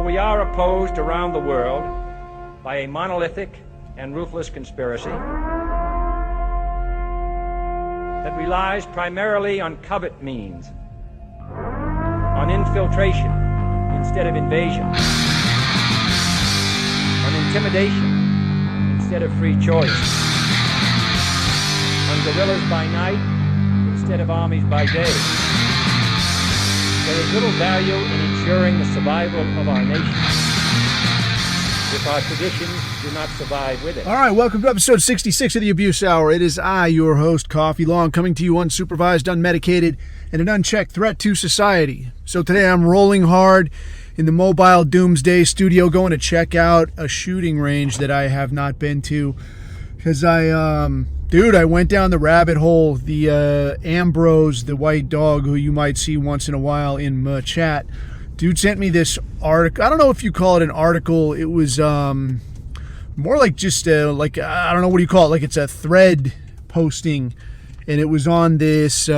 we are opposed around the world by a monolithic and ruthless conspiracy that relies primarily on covert means, on infiltration instead of invasion, on intimidation instead of free choice, on guerrillas by night instead of armies by day. There is little value in ensuring the survival of our nation if our traditions do not survive with it. All right, welcome to episode 66 of the Abuse Hour. It is I, your host, Coffee Long, coming to you unsupervised, unmedicated, and an unchecked threat to society. So today I'm rolling hard in the mobile doomsday studio, going to check out a shooting range that I have not been to. Because I went down the rabbit hole. The Ambrose, the white dog, who you might see once in a while in chat, dude sent me this article. I don't know if you call it an article. It was more like just I don't know, what do you call it? Like it's a thread posting, and it was on this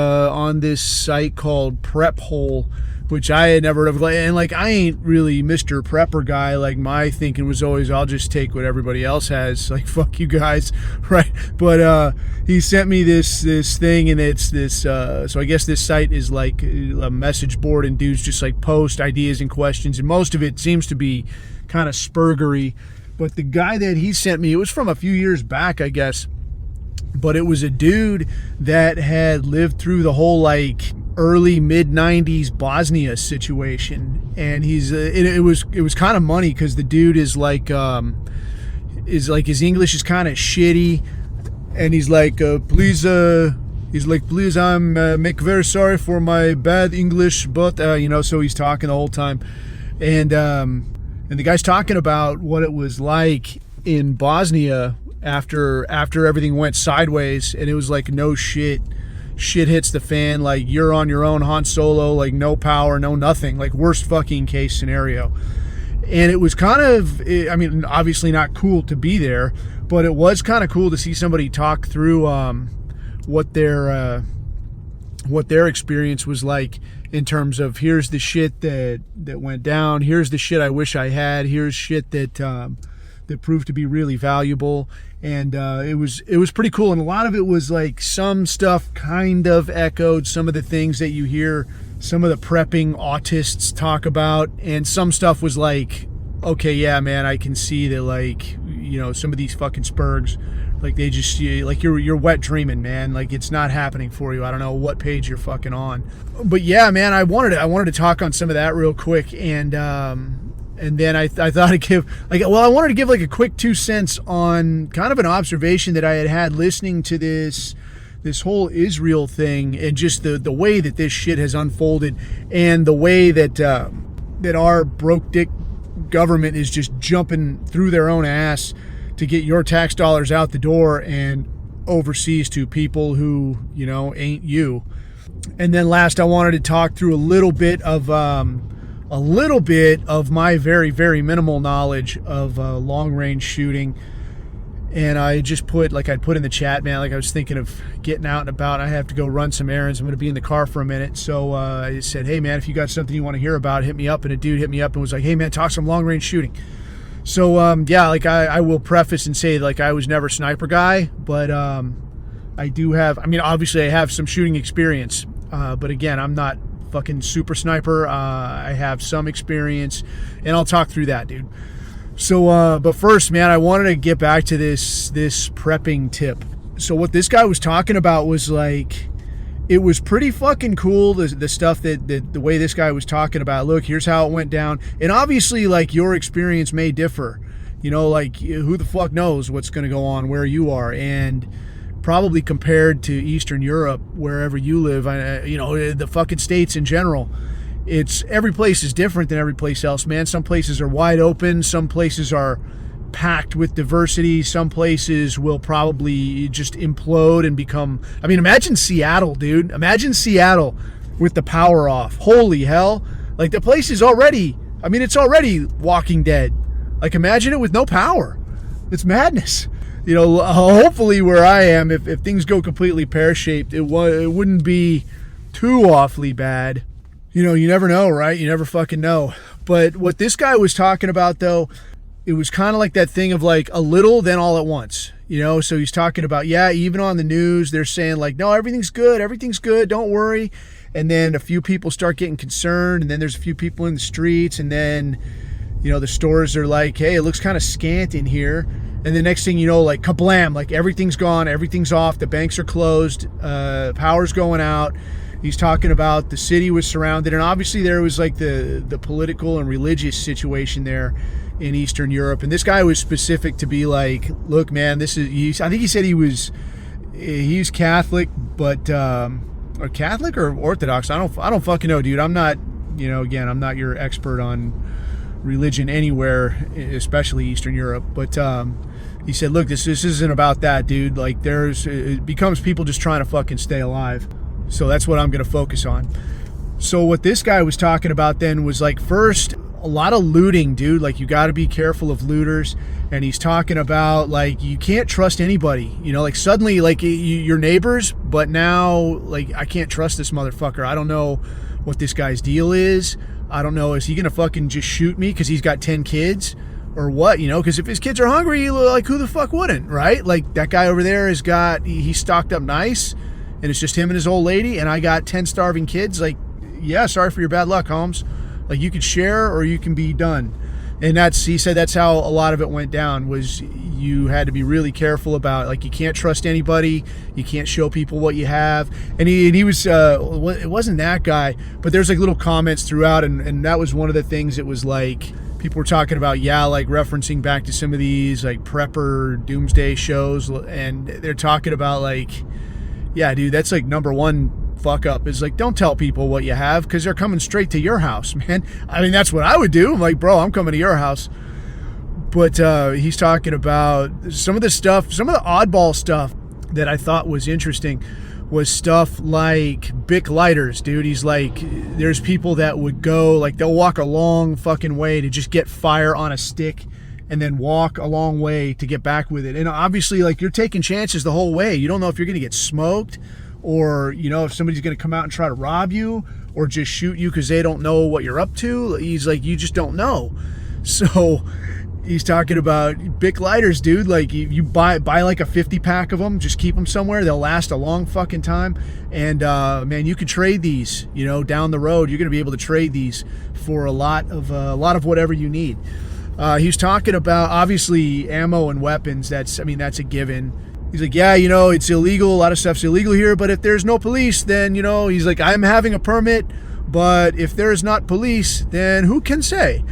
site called Prep Hole, which I had never heard of. And like, I ain't really Mr. Prepper guy. Like, my thinking was always, I'll just take what everybody else has. Like, fuck you guys, right? But he sent me this thing, and it's this. So I guess this site is like a message board, and dudes just like post ideas and questions, and most of it seems to be kind of spurgery. But the guy that he sent me, it was from a few years back, I guess. But it was a dude that had lived through the whole like early mid-90s Bosnia situation, and he's it was kind of money because the dude is like his English is kind of shitty, and he's like please I'm make very sorry for my bad English, but so he's talking the whole time, and the guy's talking about what it was like in Bosnia after everything went sideways, and it was like, no shit hits the fan, like you're on your own, Han Solo, like no power, no nothing, like worst fucking case scenario. And it was kind of, I mean, obviously not cool to be there, but it was kind of cool to see somebody talk through what their experience was like, in terms of, here's the shit that went down, here's the shit I wish I had, here's shit that proved to be really valuable. And it was pretty cool, and a lot of it was like, some stuff kind of echoed some of the things that you hear some of the prepping autists talk about, and some stuff was like, okay, yeah, man, I can see that, like, some of these fucking spurgs, like, they just, like, you're wet dreaming, man, like, it's not happening for you. I don't know what page you're fucking on, but yeah, man, I wanted to talk on some of that real quick, and then I thought I'd give, I wanted to give like a quick 2 cents on kind of an observation that I had listening to this whole Israel thing, and just the way that this shit has unfolded, and the way that our broke dick government is just jumping through their own ass to get your tax dollars out the door and overseas to people who, ain't you. And then last, I wanted to talk through a little bit of my very, very minimal knowledge of long-range shooting. And I just put in the chat, man, like I was thinking of getting out and about. I have to go run some errands. I'm going to be in the car for a minute. So I said, hey, man, if you got something you want to hear about, hit me up. And a dude hit me up and was like, hey, man, talk some long-range shooting. So, I will preface and say, like, I was never a sniper guy. But I do have, obviously I have some shooting experience. But again, I'm not fucking super sniper. I have some experience, and I'll talk through that, dude. So but first, man, I wanted to get back to this prepping tip. So what this guy was talking about was like, it was pretty fucking cool, the stuff that the way this guy was talking about. Look, here's how it went down, and obviously, like, your experience may differ, like, who the fuck knows what's going to go on where you are, and probably compared to Eastern Europe, wherever you live, the fucking states in general, every place is different than every place else, man. Some places are wide open, some places are packed with diversity, some places will probably just implode and become, imagine Seattle, dude. Imagine Seattle with the power off. Holy hell. Like, the place is already, it's already Walking Dead. Like, imagine it with no power. It's madness. Hopefully where I am, if things go completely pear-shaped, it wouldn't be too awfully bad. You never know, right? You never fucking know. But what this guy was talking about, though, it was kind of like that thing of like a little, then all at once, you know? So he's talking about, yeah, even on the news, they're saying like, no, everything's good, don't worry. And then a few people start getting concerned, and then there's a few people in the streets, and then, you know, the stores are like, hey, it looks kind of scant in here. And the next thing you know, like kablam, like everything's gone, everything's off, the banks are closed, power's going out. He's talking about the city was surrounded, and obviously there was like the political and religious situation there in Eastern Europe. And this guy was specific to be like, look, man, I think he said he's Catholic, but or Catholic or Orthodox. I don't fucking know, dude. I'm not, you know, again, I'm not your expert on religion anywhere, especially Eastern Europe. But he said, look, this isn't about that, dude. Like it becomes people just trying to fucking stay alive. So that's what I'm going to focus on. So what this guy was talking about then was like, first, a lot of looting, dude. Like you got to be careful of looters. And he's talking about like, you can't trust anybody, you know, like suddenly like your neighbors, but now like, I can't trust this motherfucker. I don't know what this guy's deal is. I don't know. Is he going to fucking just shoot me because he's got 10 kids or what, you know? Because if his kids are hungry, like who the fuck wouldn't, right? Like that guy over there he's stocked up nice, and it's just him and his old lady, and I got 10 starving kids. Like, yeah, sorry for your bad luck, Holmes. Like you could share or you can be done. And he said that's how a lot of it went down, was you had to be really careful about, like, you can't trust anybody, you can't show people what you have. And he was, it wasn't that guy, but there's like little comments throughout, and that was one of the things. It was like, people were talking about, yeah, like referencing back to some of these like prepper doomsday shows, and they're talking about like, yeah, dude, that's like number one fuck up, is like, don't tell people what you have, because they're coming straight to your house, man. I mean, that's what I would do. I'm like, bro, I'm coming to your house. But he's talking about some of the oddball stuff that I thought was interesting was stuff like Bic lighters, dude. He's like, there's people that would go, like, they'll walk a long fucking way to just get fire on a stick and then walk a long way to get back with it. And obviously, like, you're taking chances the whole way. You don't know if you're going to get smoked, or, you know, if somebody's going to come out and try to rob you or just shoot you because they don't know what you're up to. He's like, you just don't know. So he's talking about Bic lighters, dude. Like you buy like a 50 pack of them, just keep them somewhere. They'll last a long fucking time. And man, you can trade these, you know, down the road. You're going to be able to trade these for a lot of whatever you need. He's talking about, obviously, ammo and weapons. That's a given. He's like, yeah, you know, it's illegal. A lot of stuff's illegal here. But if there's no police, then, you know, he's like, I'm having a permit. But if there's not police, then who can say?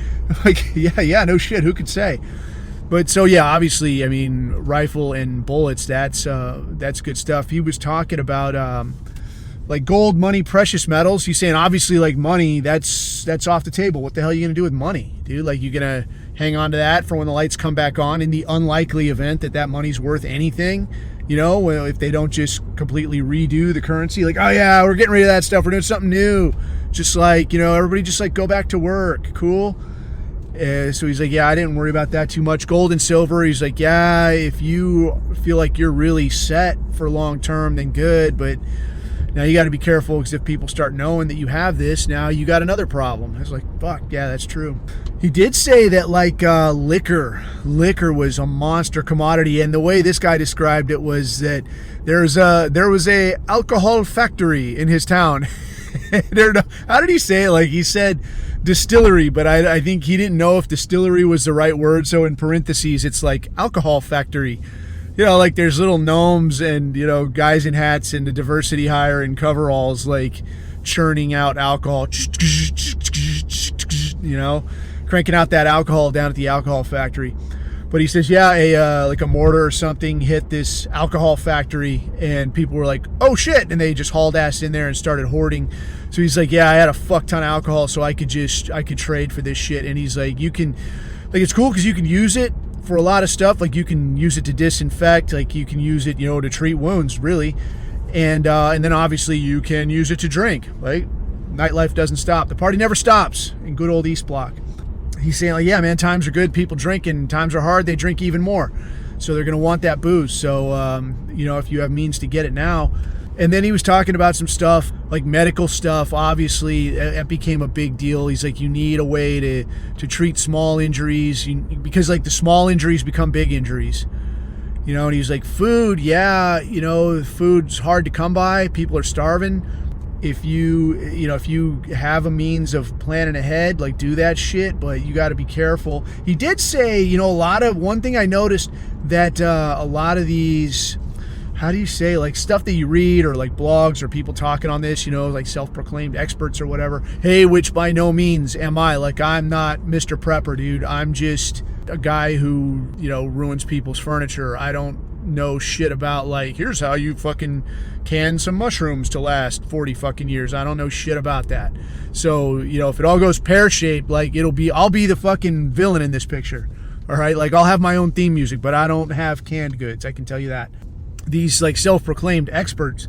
Like, yeah, no shit. Who could say? But so, yeah, obviously, I mean, rifle and bullets, that's good stuff. He was talking about like gold, money, precious metals. He's saying, obviously, like money, that's off the table. What the hell are you going to do with money, dude? Like, you're going to hang on to that for when the lights come back on in the unlikely event that money's worth anything, you know, if they don't just completely redo the currency. Like, oh, yeah, we're getting rid of that stuff. We're doing something new. Just like, you know, everybody just like go back to work. Cool. So he's like, yeah, I didn't worry about that too much. Gold and silver, he's like, yeah, if you feel like you're really set for long term, then good. But now you got to be careful, because if people start knowing that you have this, now you got another problem. I was like, fuck, yeah, that's true. He did say that like liquor was a monster commodity, and the way this guy described it was that there was a alcohol factory in his town. How did he say it? Like, he said distillery, but I think he didn't know if distillery was the right word. So in parentheses, it's like alcohol factory. You know, like there's little gnomes and, you know, guys in hats and the diversity hire and coveralls, like churning out alcohol, you know, cranking out that alcohol down at the alcohol factory. But he says, yeah, like a mortar or something hit this alcohol factory, and people were like, oh shit, and they just hauled ass in there and started hoarding. So he's like, yeah, I had a fuck ton of alcohol, so I could trade for this shit. And he's like, you can, like, it's cool because you can use it for a lot of stuff. Like, you can use it to disinfect, like you can use it, you know, to treat wounds, really. And then obviously you can use it to drink. Like, nightlife doesn't stop. The party never stops in good old East Block. He's saying, like, yeah, man, times are good, people drink, and times are hard, they drink even more. So they're going to want that booze. So, you know, if you have means to get it now, And then he was talking about some stuff, like medical stuff. Obviously, it became a big deal. He's like, you need a way to treat small injuries because, like, the small injuries become big injuries. You know, and he was like, food, yeah, you know, food's hard to come by. People are starving. If you have a means of planning ahead, like, do that shit, but you got to be careful. He did say, you know, one thing I noticed that a lot of these, how do you say, like, stuff that you read or like blogs or people talking on this, you know, like self-proclaimed experts or whatever, hey, which by no means am I. Like, I'm not Mr. Prepper, dude. I'm just a guy who, you know, ruins people's furniture. I don't know shit about, like, here's how you fucking can some mushrooms to last 40 fucking years. I don't know shit about that. So, you know, if it all goes pear-shaped, like, I'll be the fucking villain in this picture. All right? Like, I'll have my own theme music, but I don't have canned goods. I can tell you that. These, like, self-proclaimed experts,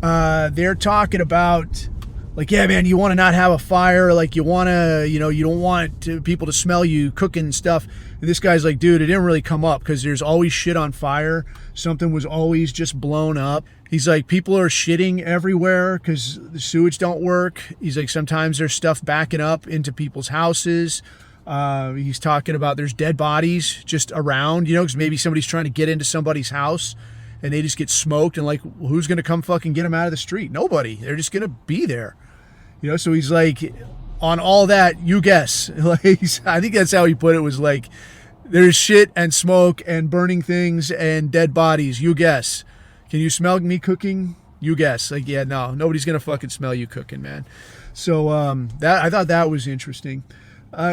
they're talking about, like, yeah, man, you want to not have a fire, like, you want to, you know, you don't want people to smell you cooking stuff. And this guy's like, dude, it didn't really come up because there's always shit on fire. Something was always just blown up. He's like, people are shitting everywhere because the sewage don't work. He's like, sometimes there's stuff backing up into people's houses. He's talking about there's dead bodies just around, you know, because maybe somebody's trying to get into somebody's house and they just get smoked, and like, who's going to come fucking get them out of the street? Nobody. They're just going to be there. You know, so he's like, on all that, you guess. Like, I think that's how he put it, was like, there's shit and smoke and burning things and dead bodies. You guess. Can you smell me cooking? You guess. Like, yeah, no, nobody's going to fucking smell you cooking, man. So that I thought that was interesting.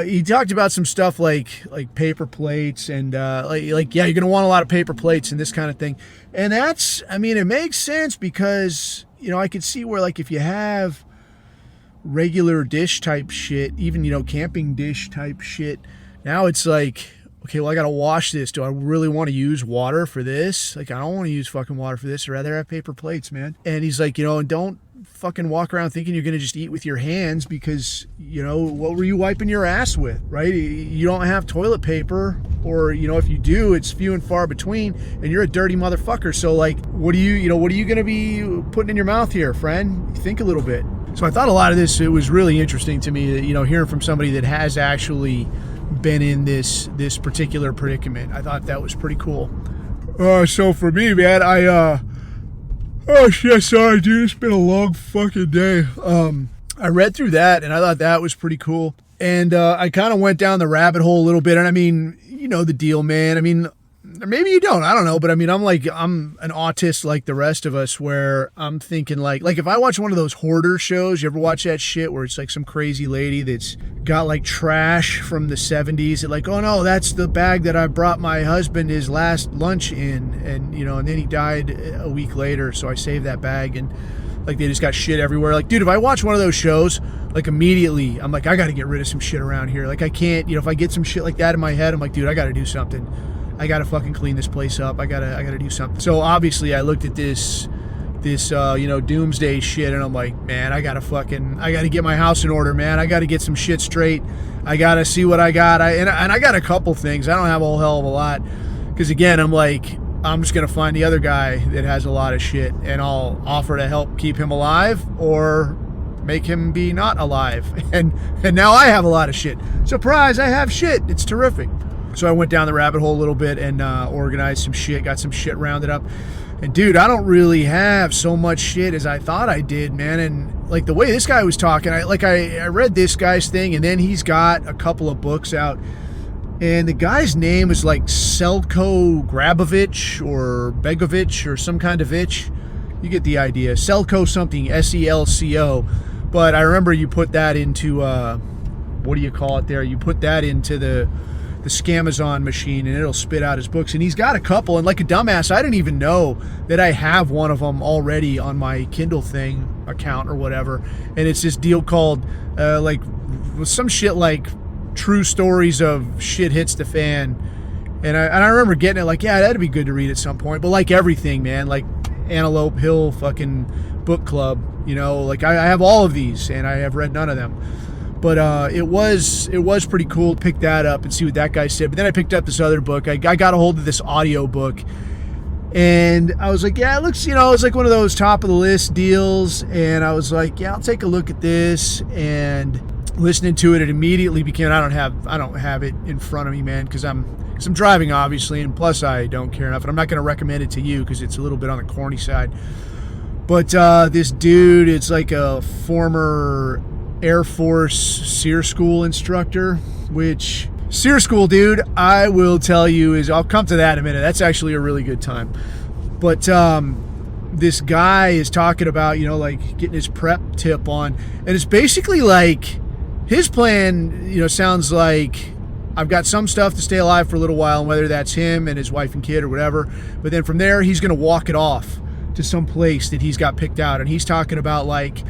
He talked about some stuff like paper plates and like yeah, you're going to want a lot of paper plates and this kind of thing. And that's, I mean, it makes sense because, you know, I could see where, like, if you have regular dish type shit, even, you know, camping dish type shit, now it's like, okay, well, I got to wash this. Do I really want to use water for this? Like, I don't want to use fucking water for this. I'd rather have paper plates, man. And he's like, you know, and don't fucking walk around thinking you're going to just eat with your hands because, you know, what were you wiping your ass with, right? You don't have toilet paper, or, you know, if you do, it's few and far between, and you're a dirty motherfucker. So, like, what are you going to be putting in your mouth here, friend? Think a little bit. So I thought a lot of this, it was really interesting to me, you know, hearing from somebody that has actually been in this particular predicament. I thought that was pretty cool. So for me, man, oh shit, sorry, dude, it's been a long fucking day. I read through that and I thought that was pretty cool. And I kind of went down the rabbit hole a little bit. And I mean, you know the deal, man. I mean, maybe you don't, I don't know. But I mean, I'm an autist like the rest of us, where I'm thinking like if I watch one of those hoarder shows, you ever watch that shit where it's like some crazy lady that's got like trash from the 70s and like, oh no, that's the bag that I brought my husband his last lunch in. And, you know, and then he died a week later. So I saved that bag, and like they just got shit everywhere. Like, dude, if I watch one of those shows, like immediately I'm like, I got to get rid of some shit around here. Like, I can't, you know, if I get some shit like that in my head, I'm like, dude, I got to do something. I got to fucking clean this place up. I gotta do something. So obviously I looked at this you know, doomsday shit, and I'm like, man, I gotta get my house in order, man. I gotta get some shit straight. I gotta see what I got. And I got a couple things. I don't have a whole hell of a lot, because again, I'm like, I'm just gonna find the other guy that has a lot of shit, and I'll offer to help keep him alive or make him be not alive. And now I have a lot of shit. Surprise, I have shit. It's terrific. So I went down the rabbit hole a little bit and organized some shit, got some shit rounded up. And dude, I don't really have so much shit as I thought I did, man. And like the way this guy was talking, I read this guy's thing, and then he's got a couple of books out. And the guy's name is like Selko Grabovich or Begovich or some kind of itch. You get the idea. Selko something, Selco. But I remember you put that into, what do you call it there? You put that into the Scamazon machine, and it'll spit out his books. And he's got a couple, and like a dumbass, I didn't even know that I have one of them already on my Kindle thing account or whatever. And it's this deal called like some shit like True Stories of Shit Hits the Fan. And I remember getting it like, yeah, that'd be good to read at some point. But like everything, man, like Antelope Hill fucking book club, you know, like I have all of these and I have read none of them. But it was pretty cool to pick that up and see what that guy said. But then I picked up this other book. I got a hold of this audio book, And I was like, yeah, it looks, it's like one of those top of the list deals. And I was like, yeah, I'll take a look at this. And listening to it, it immediately became, I don't have it in front of me, man, because I'm driving, obviously, and plus I don't care enough. And I'm not going to recommend it to you because it's a little bit on the corny side. But this dude, it's like a former Air Force SEER School instructor, which SEER School, dude, I will tell you I'll come to that in a minute. That's actually a really good time. But this guy is talking about, like getting his prep tip on, and it's basically like his plan, sounds like I've got some stuff to stay alive for a little while, and whether that's him and his wife and kid or whatever, but then from there, he's going to walk it off to some place that he's got picked out. And he's talking about like,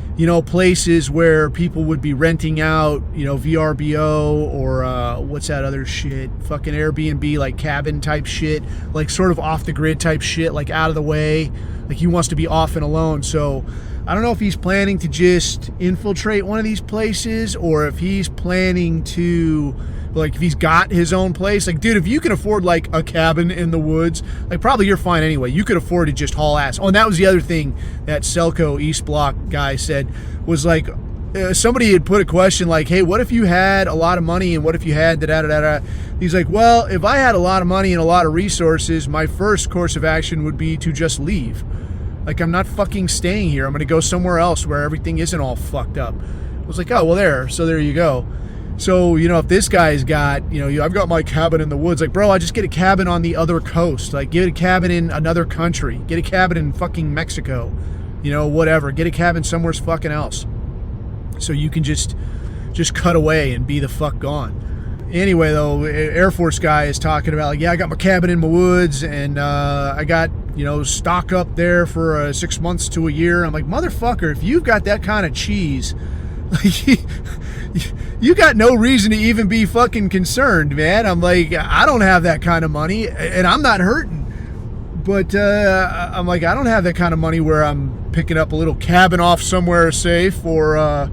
places where people would be renting out, VRBO or what's that other shit? Fucking Airbnb, like cabin type shit, like sort of off the grid type shit, like out of the way. Like he wants to be off and alone. So I don't know if he's planning to just infiltrate one of these places or if he's planning to, like, if he's got his own place. Like, dude, if you can afford like a cabin in the woods, like probably you're fine anyway. You could afford to just haul ass. Oh, and that was the other thing that Selco East Block guy said was like, somebody had put a question like, hey, what if you had a lot of money and what if you had da-da-da-da? He's like, well, if I had a lot of money and a lot of resources, my first course of action would be to just leave. Like, I'm not fucking staying here. I'm going to go somewhere else where everything isn't all fucked up. I was like, oh, well, there you go. So, if this guy's got, I've got my cabin in the woods. Like, bro, I just get a cabin on the other coast. Like, get a cabin in another country. Get a cabin in fucking Mexico. Whatever. Get a cabin somewhere fucking else. So you can just cut away and be the fuck gone. Anyway, though, Air Force guy is talking about, like, yeah, I got my cabin in my woods, and I got, stock up there for 6 months to a year. I'm like, motherfucker, if you've got that kind of cheese, like, you got no reason to even be fucking concerned, man. I'm like, I don't have that kind of money, and I'm not hurting. But I'm like, I don't have that kind of money where I'm picking up a little cabin off somewhere safe or,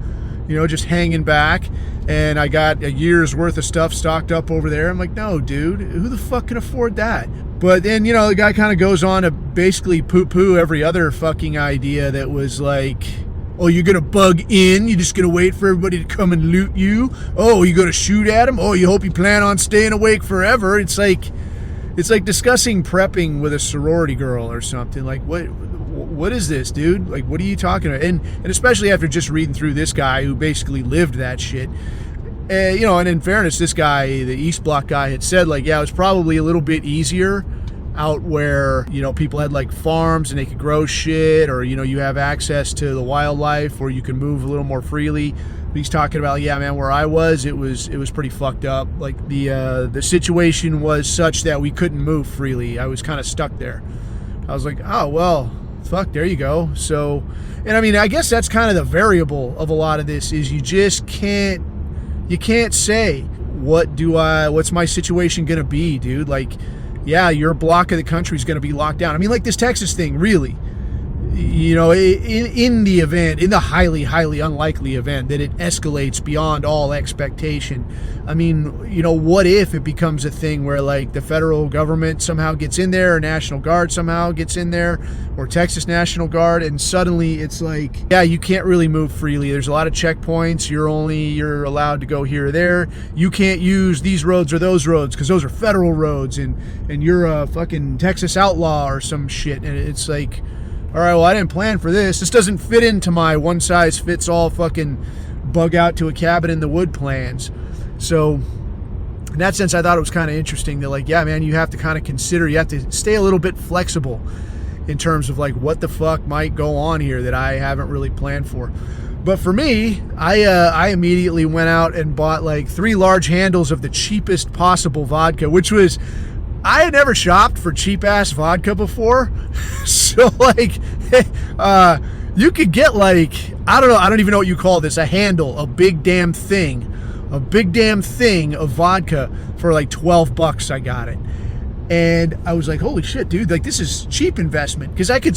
just hanging back. And I got a year's worth of stuff stocked up over there. I'm like, no, dude, who the fuck can afford that? But then, the guy kind of goes on to basically poo-poo every other fucking idea that was like, oh, you're going to bug in? You're just going to wait for everybody to come and loot you? Oh, you're going to shoot at them? Oh, you hope you plan on staying awake forever? It's like discussing prepping with a sorority girl or something. Like, what is this, dude? Like, what are you talking about? And especially after just reading through this guy who basically lived that shit. And in fairness, this guy, the East Block guy, had said, like, yeah, it was probably a little bit easier out where, people had like farms and they could grow shit, or, you have access to the wildlife, or you can move a little more freely. He's talking about, yeah, man, where I was, it was pretty fucked up. Like the situation was such that we couldn't move freely. I was kind of stuck there. I was like, oh, well, fuck, there you go. So, and I mean, I guess that's kind of the variable of a lot of this is you can't say, what's my situation going to be, dude? Like, yeah, your block of the country is going to be locked down. I mean, like this Texas thing, really. In the event, in the highly, highly unlikely event that it escalates beyond all expectation, I mean, what if it becomes a thing where like the federal government somehow gets in there, or National Guard somehow gets in there, or Texas National Guard, and suddenly it's like, yeah, you can't really move freely. There's a lot of checkpoints. You're allowed to go here or there. You can't use these roads or those roads because those are federal roads, and you're a fucking Texas outlaw or some shit. And it's like, all right, well, I didn't plan for this. This doesn't fit into my one-size-fits-all fucking bug out to a cabin in the wood plans. So in that sense, I thought it was kind of interesting that, like, yeah, man, you have to kind of consider, you have to stay a little bit flexible in terms of, like, what the fuck might go on here that I haven't really planned for. But for me, I immediately went out and bought, like, 3 large handles of the cheapest possible vodka, which was... I had never shopped for cheap-ass vodka before, so, like, you could get, like, I don't even know what you call this, a handle, a big damn thing of vodka for, like, $12 I got it. And I was like, holy shit, dude, like, this is cheap investment, because I could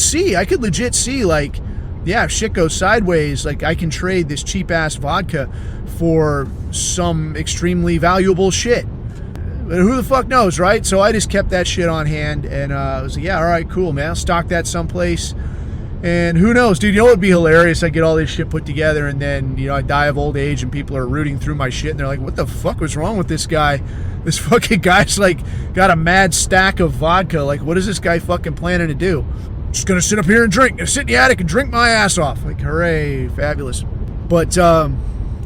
legit see, like, yeah, if shit goes sideways, like, I can trade this cheap-ass vodka for some extremely valuable shit. But who the fuck knows, right? So I just kept that shit on hand, and I was like, yeah, all right, cool, man. I'll stock that someplace. And who knows, dude? You know what would be hilarious? I get all this shit put together, and then, I die of old age, and people are rooting through my shit, and they're like, what the fuck was wrong with this guy? This fucking guy's, like, got a mad stack of vodka. Like, what is this guy fucking planning to do? Just gonna sit up here and drink. Gonna sit in the attic and drink my ass off. Like, hooray, fabulous. But,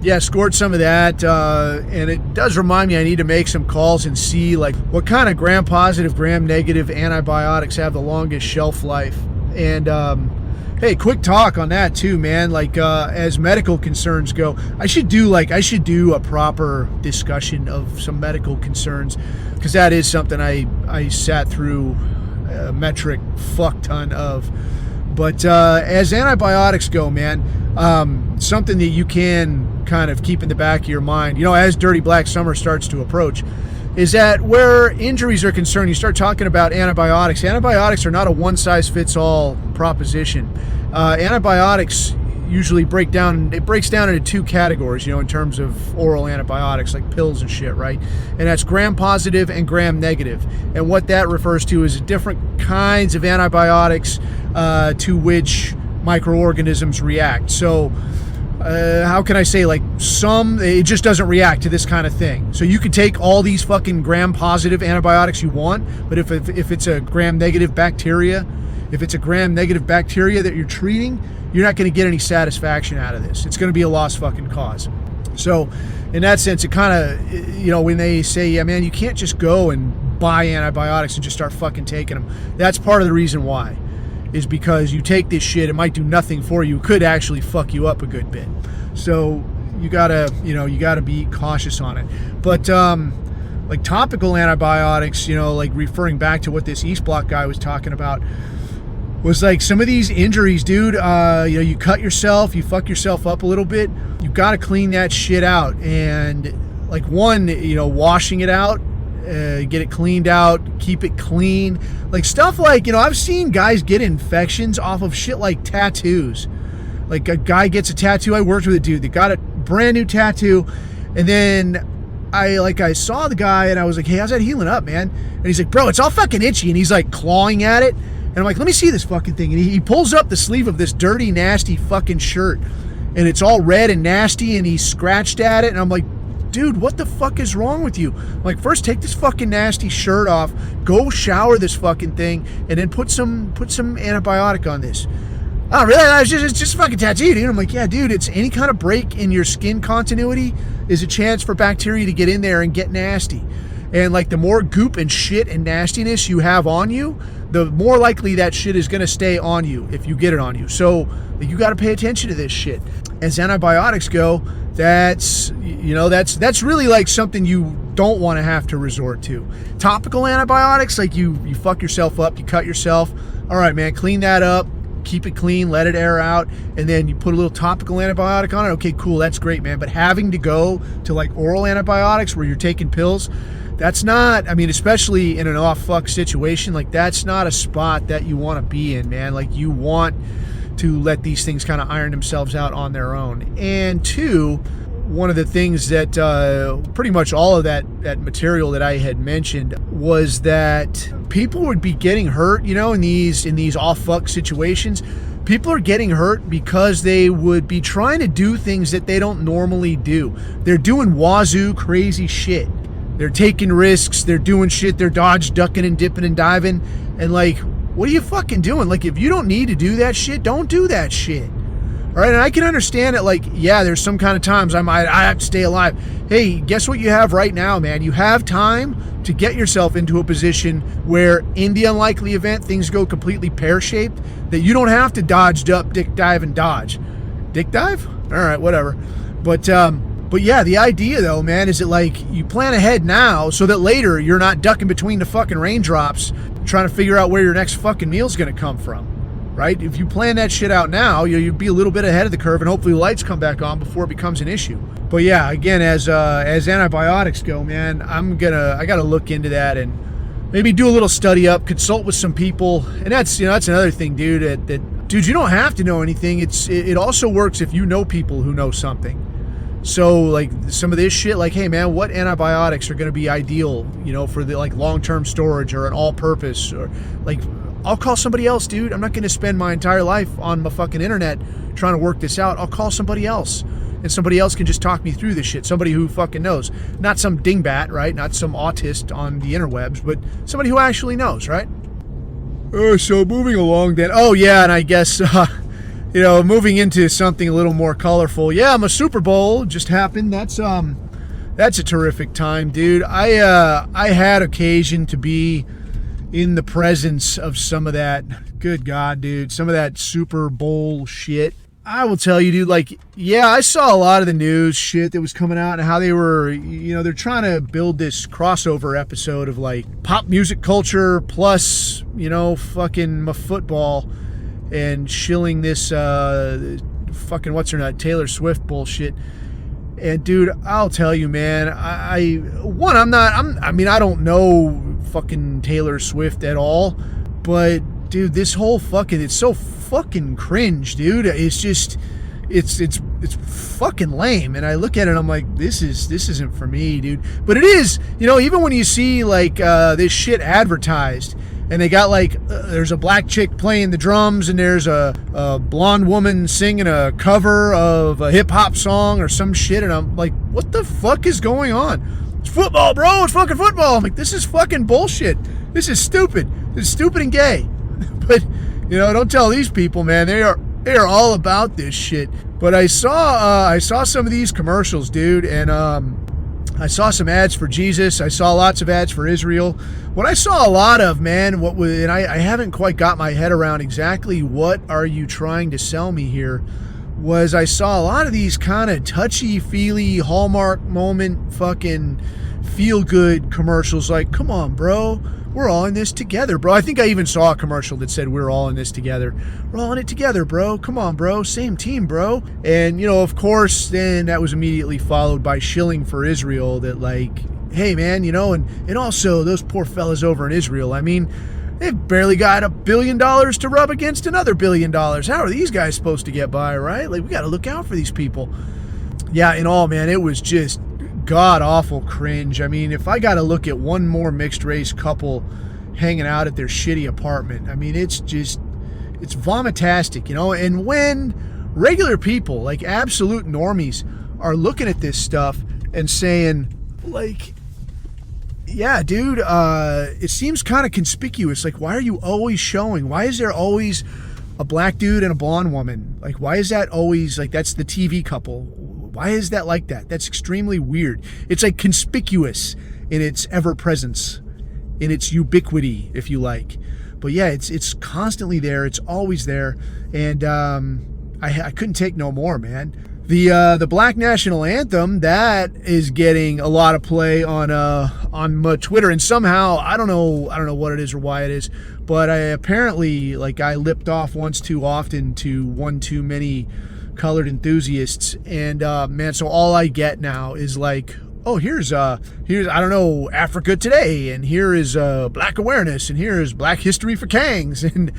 yeah, scored some of that, and it does remind me I need to make some calls and see, like, what kind of gram-positive, gram-negative antibiotics have the longest shelf life. And, hey, quick talk on that, too, man. Like, as medical concerns go, I should do a proper discussion of some medical concerns, because that is something I sat through a metric fuck ton of. But as antibiotics go, man, something that you can kind of keep in the back of your mind, as Dirty Black Summer starts to approach, is that where injuries are concerned, you start talking about antibiotics. Antibiotics are not a one-size-fits-all proposition. Antibiotics usually breaks down into two categories, in terms of oral antibiotics, like pills and shit, right? And that's gram-positive and gram-negative. And what that refers to is different kinds of antibiotics to which microorganisms react. So how can I say, like, it just doesn't react to this kind of thing. So you can take all these fucking gram-positive antibiotics you want, but if it's a gram-negative bacteria, that you're treating, you're not going to get any satisfaction out of this. It's going to be a lost fucking cause. So in that sense, it kind of, when they say, yeah, man, you can't just go and buy antibiotics and just start fucking taking them. That's part of the reason why, is because you take this shit, it might do nothing for you. It could actually fuck you up a good bit. So you gotta be cautious on it. But like topical antibiotics, like referring back to what this East Block guy was talking about, was like some of these injuries, dude, you cut yourself, you fuck yourself up a little bit, you got to clean that shit out. And like washing it out, get it cleaned out, keep it clean. Like stuff like, I've seen guys get infections off of shit like tattoos. Like a guy gets a tattoo. I worked with a dude that got a brand new tattoo, and then I saw the guy and I was like, hey, how's that healing up, man? And he's like, bro, it's all fucking itchy. And he's like clawing at it. And I'm like, let me see this fucking thing. And he pulls up the sleeve of this dirty, nasty fucking shirt. And it's all red and nasty, and he scratched at it. And I'm like, dude, what the fuck is wrong with you? I'm like, first take this fucking nasty shirt off, go shower this fucking thing, and then put some antibiotic on this. Oh, really? It's just a fucking tattoo, dude. I'm like, yeah, dude, it's any kind of break in your skin continuity is a chance for bacteria to get in there and get nasty. And like the more goop and shit and nastiness you have on you, the more likely that shit is going to stay on you if you get it on you. So you got to pay attention to this shit. As antibiotics go, that's really like something you don't want to have to resort to. Topical antibiotics, like you fuck yourself up, you cut yourself. All right, man, clean that up, keep it clean, let it air out, and then you put a little topical antibiotic on it. Okay, cool, that's great, man. But having to go to like oral antibiotics where you're taking pills, that's not, especially in an off-fuck situation, like that's not a spot that you want to be in, man. Like you want to let these things kind of iron themselves out on their own. And two, one of the things that pretty much all of that material that I had mentioned was that people would be getting hurt, in these off-fuck situations. People are getting hurt because they would be trying to do things that they don't normally do. They're doing wazoo crazy shit. They're taking risks, they're doing shit, they're dodge, ducking and dipping and diving. And like, what are you fucking doing? Like, if you don't need to do that shit, don't do that shit. All right, and I can understand it. Like, yeah, there's some kind of times I have to stay alive. Hey, guess what you have right now, man? You have time to get yourself into a position where in the unlikely event things go completely pear-shaped, that you don't have to dodge, duck, dick, dive, and dodge. Dick dive? All right, whatever. But yeah, the idea though, man, is that like you plan ahead now so that later you're not ducking between the fucking raindrops trying to figure out where your next fucking meal's going to come from, right? If you plan that shit out now, you'll be a little bit ahead of the curve, and hopefully lights come back on before it becomes an issue. But yeah, again, as antibiotics go, man, I got to look into that and maybe do a little study up, consult with some people. And that's another thing, dude, dude, you don't have to know anything. It also works if you know people who know something. So like some of this shit, like, hey man, what antibiotics are going to be ideal, for the like long-term storage or an all-purpose, or like, I'll call somebody else, dude. I'm not going to spend my entire life on my fucking internet trying to work this out. I'll call somebody else, and somebody else can just talk me through this shit. Somebody who fucking knows, not some dingbat, right? Not some autist on the interwebs, but somebody who actually knows, right? So moving along then. Oh yeah, and I guess moving into something a little more colorful. Yeah, my Super Bowl just happened. That's a terrific time, dude. I had occasion to be in the presence of some of that. Good God, dude, some of that Super Bowl shit. I will tell you, dude, like, yeah, I saw a lot of the news shit that was coming out and how they were, they're trying to build this crossover episode of like pop music culture plus, fucking football, and shilling this fucking what's her nut Taylor Swift bullshit. And dude, I'll tell you, man, I don't know fucking Taylor Swift at all, but dude, this whole fucking, it's so fucking cringe, dude. It's just, it's fucking lame. And I look at it and I'm like, this isn't for me, dude. But it is, even when you see like this shit advertised, and they got like, there's a black chick playing the drums, and there's a blonde woman singing a cover of a hip hop song or some shit. And I'm like, what the fuck is going on? It's football, bro. It's fucking football. I'm like, this is fucking bullshit. This is stupid. It's stupid and gay. But, don't tell these people, man. They are all about this shit. But I saw some of these commercials, dude, and I saw some ads for Jesus. I saw lots of ads for Israel. What I saw a lot of, man, and I haven't quite got my head around exactly what are you trying to sell me here, was I saw a lot of these kind of touchy-feely Hallmark moment fucking feel-good commercials like, come on, bro, we're all in this together, bro. I think I even saw a commercial that said we're all in this together. We're all in it together, bro. Come on, bro. Same team, bro. And, of course, then that was immediately followed by shilling for Israel that like, hey, man, and also those poor fellas over in Israel. I mean, they've barely got $1 billion to rub against another $1 billion. How are these guys supposed to get by, right? Like, we got to look out for these people. Yeah, in all, man, it was just god-awful cringe. I mean, if I got to look at one more mixed-race couple hanging out at their shitty apartment, I mean, it's vomitastic, And when regular people, like absolute normies, are looking at this stuff and saying, like, yeah, dude, it seems kind of conspicuous. Like, why are you always showing? Why is there always a black dude and a blonde woman? Like, why is that always, like, that's the TV couple? Why is that like that? That's extremely weird. It's like conspicuous in its ever-presence, in its ubiquity, if you like. But yeah, it's constantly there. It's always there. And I couldn't take no more, man. The Black National Anthem, that is getting a lot of play on my Twitter, and somehow I don't know what it is or why it is, but I apparently, like, I lipped off once too often to one too many colored enthusiasts, and man, so all I get now is like, oh, here's I don't know, Africa Today, and here is Black Awareness, and here is Black History for Kangs, and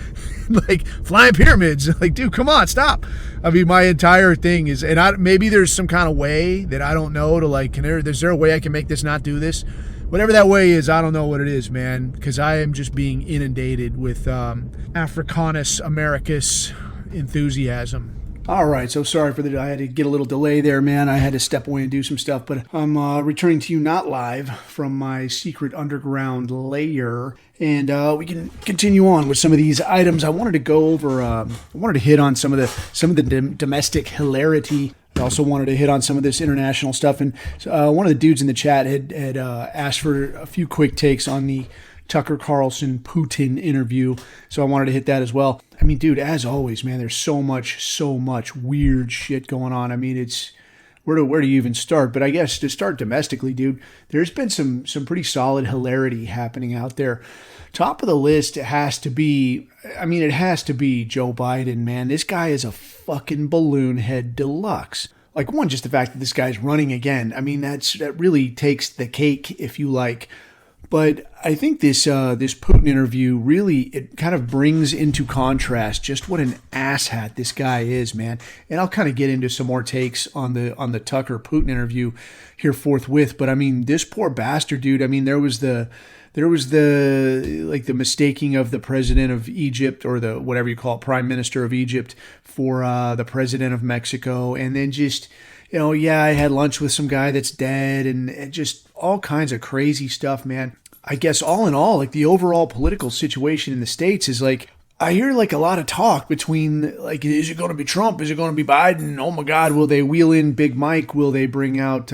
like flying pyramids. Like, dude, come on, stop. I mean, my entire thing is, and maybe there's some kind of way that I don't know to like, is there a way I can make this not do this? Whatever that way is, I don't know what it is, man, because I am just being inundated with Africanus Americus enthusiasm. All right, so sorry for I had to get a little delay there, man. I had to step away and do some stuff, but I'm returning to you not live from my secret underground lair, and we can continue on with some of these items. I wanted to go over, I wanted to hit on some of the domestic hilarity. I also wanted to hit on some of this international stuff, and one of the dudes in the chat had asked for a few quick takes on the Tucker Carlson Putin interview, so I wanted to hit that as well. I mean, dude, as always, man, there's so much weird shit going on. I mean, it's where do you even start? But I guess to start domestically, dude, there's been some pretty solid hilarity happening out there. Top of the list, it has to be Joe Biden, man. This guy is a fucking balloon head deluxe. Like, one, just the fact that this guy's running again. I mean, that really takes the cake, if you like. But I think this Putin interview really, it kind of brings into contrast just what an asshat this guy is, man. And I'll kind of get into some more takes on the Tucker Putin interview here forthwith. But I mean, this poor bastard, dude. I mean, there was the mistaking of the president of Egypt, or the whatever you call it, prime minister of Egypt, for the president of Mexico, and then just, I had lunch with some guy that's dead, and just all kinds of crazy stuff, man. I guess all in all, like the overall political situation in the States is like, I hear like a lot of talk between like, is it going to be Trump? Is it going to be Biden? Oh my God, will they wheel in Big Mike? Will they bring out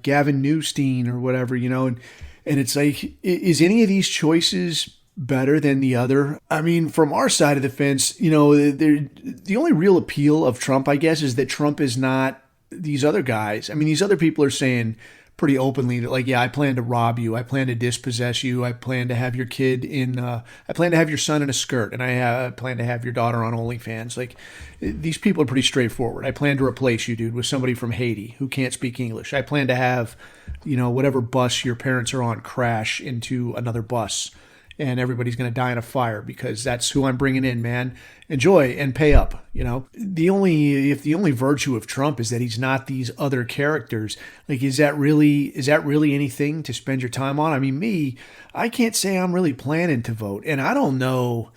Gavin Newstein or whatever, And it's like, is any of these choices better than the other? I mean, from our side of the fence, the only real appeal of Trump, I guess, is that Trump is not these other guys. I mean, these other people are saying pretty openly that, like, yeah, I plan to rob you. I plan to dispossess you. I plan to have your kid I plan to have your son in a skirt, and I plan to have your daughter on OnlyFans. Like, these people are pretty straightforward. I plan to replace you, dude, with somebody from Haiti who can't speak English. I plan to have, whatever bus your parents are on crash into another bus, and everybody's going to die in a fire because that's who I'm bringing in, man. Enjoy and pay up, If the only virtue of Trump is that he's not these other characters, like, is that really anything to spend your time on? I mean, I can't say I'm really planning to vote, and I don't know.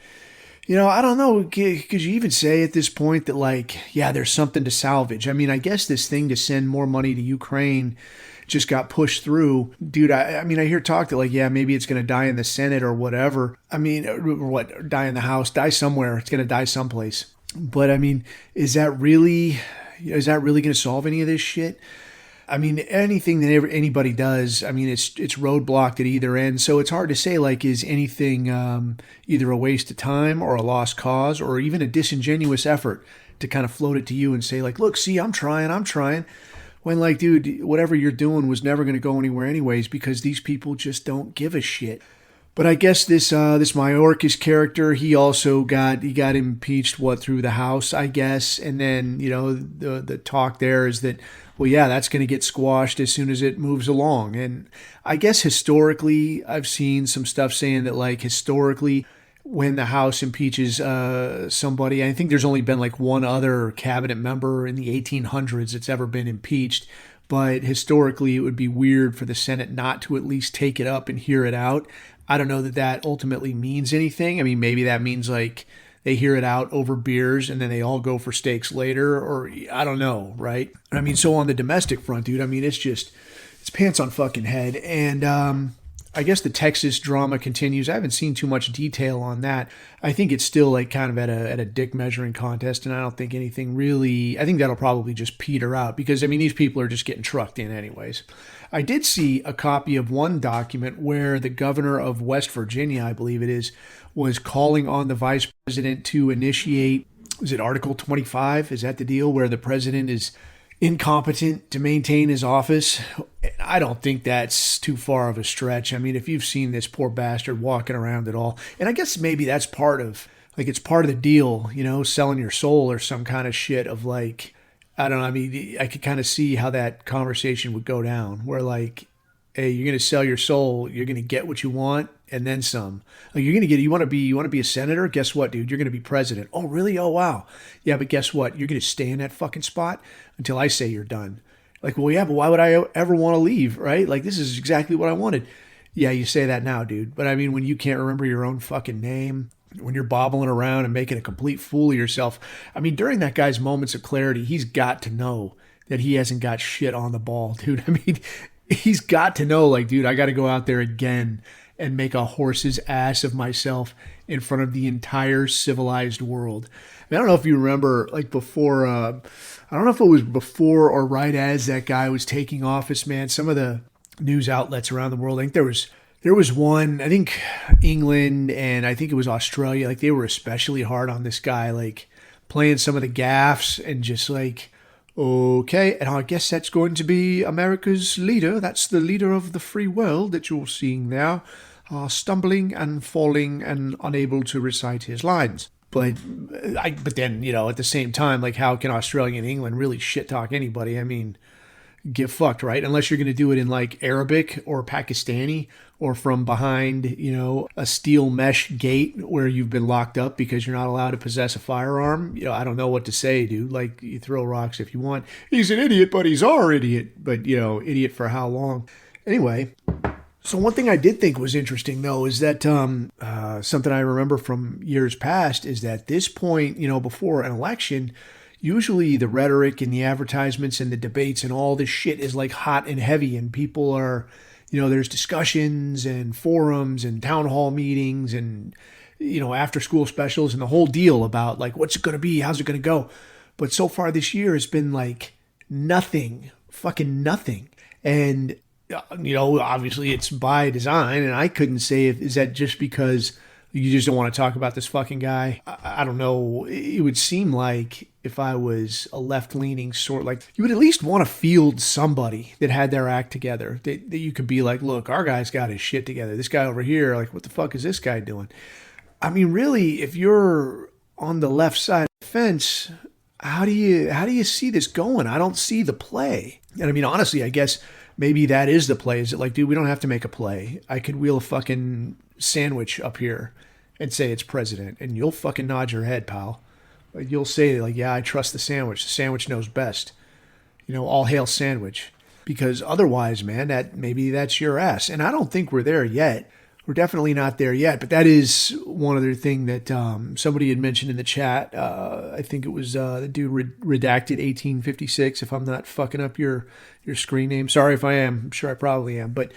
I don't know, because you even say at this point that, like, yeah, there's something to salvage. I mean, I guess this thing to send more money to Ukraine just got pushed through. Dude, I mean, I hear talk that, like, yeah, maybe it's going to die in the Senate or whatever. I mean, what, die in the House, die somewhere. It's going to die someplace. But I mean, is that really going to solve any of this shit? I mean, anything that anybody does, I mean, it's roadblocked at either end. So it's hard to say, like, is anything either a waste of time or a lost cause or even a disingenuous effort to kind of float it to you and say, like, look, see, I'm trying. When, like, dude, whatever you're doing was never going to go anywhere anyways, because these people just don't give a shit. But I guess this Mayorkas character, he also got impeached through the House, I guess, and then the talk there is that, well, yeah, that's going to get squashed as soon as it moves along. And I guess historically, I've seen some stuff saying that, like, historically, when the House impeaches somebody, I think there's only been like one other cabinet member in the 1800s that's ever been impeached. But historically, it would be weird for the Senate not to at least take it up and hear it out. I don't know that ultimately means anything. I mean, maybe that means, like, they hear it out over beers and then they all go for steaks later, or I don't know, right? I mean, so on the domestic front, dude, I mean, it's pants on fucking head. And I guess the Texas drama continues. I haven't seen too much detail on that. I think it's still, like, kind of at a dick measuring contest, and I don't think anything really, I think that'll probably just peter out because, I mean, these people are just getting trucked in anyways. I did see a copy of one document where the governor of West Virginia, I believe it is, was calling on the vice president to initiate, is it Article 25? Is that the deal where the president is incompetent to maintain his office? I don't think that's too far of a stretch. I mean, if you've seen this poor bastard walking around at all, and I guess maybe that's part of, like, it's part of the deal, selling your soul or some kind of shit of, like, I don't know. I mean, I could kind of see how that conversation would go down where, like, hey, you're going to sell your soul. You're going to get what you want and then some. Like, you want to be a senator? Guess what, dude? You're going to be president. Oh, really? Oh, wow. Yeah, but guess what? You're going to stay in that fucking spot until I say you're done. Like, well, yeah, but why would I ever want to leave, right? Like, this is exactly what I wanted. Yeah, you say that now, dude. But I mean, when you can't remember your own fucking name, when you're bobbling around and making a complete fool of yourself. I mean, during that guy's moments of clarity, he's got to know that he hasn't got shit on the ball, dude. I mean, he's got to know, like, dude, I got to go out there again and make a horse's ass of myself in front of the entire civilized world. I don't know if you remember, like, before, I don't know if it was before or right as that guy was taking office, man, some of the news outlets around the world, I think there was one, I think England and I think it was Australia, like, they were especially hard on this guy, like, playing some of the gaffes and just like, okay, and I guess that's going to be America's leader. That's the leader of the free world that you're seeing there, stumbling and falling and unable to recite his lines. But then, at the same time, like, how can Australia and England really shit talk anybody? I mean, get fucked, right? Unless you're going to do it in like Arabic or Pakistani or from behind, a steel mesh gate where you've been locked up because you're not allowed to possess a firearm. I don't know what to say, dude. Like, you throw rocks if you want. He's an idiot, but he's our idiot. But, idiot for how long? Anyway, so one thing I did think was interesting, though, is that something I remember from years past is that this point, before an election, usually the rhetoric and the advertisements and the debates and all this shit is like hot and heavy, and people are, there's discussions and forums and town hall meetings and, after school specials and the whole deal about like, what's it going to be? How's it going to go? But so far this year it's been like nothing, fucking nothing. And, obviously it's by design, and I couldn't say is that just because you just don't want to talk about this fucking guy? I don't know. It would seem like if I was a left-leaning sort, like you would at least want to field somebody that had their act together, that you could be like, look, our guy's got his shit together. This guy over here, like, what the fuck is this guy doing? I mean, really, if you're on the left side of the fence, how do you see this going? I don't see the play. And I mean, honestly, I guess maybe that is the play. Is it like, dude, we don't have to make a play. I could wheel a fucking sandwich up here and say it's president, and you'll fucking nod your head, pal. You'll say like, yeah, I trust the sandwich. The sandwich knows best. All hail sandwich. Because otherwise, man, maybe that's your ass. And I don't think we're there yet. We're definitely not there yet. But that is one other thing that somebody had mentioned in the chat. I think it was the dude redacted 1856, if I'm not fucking up your screen name. Sorry if I am. I'm sure I probably am. But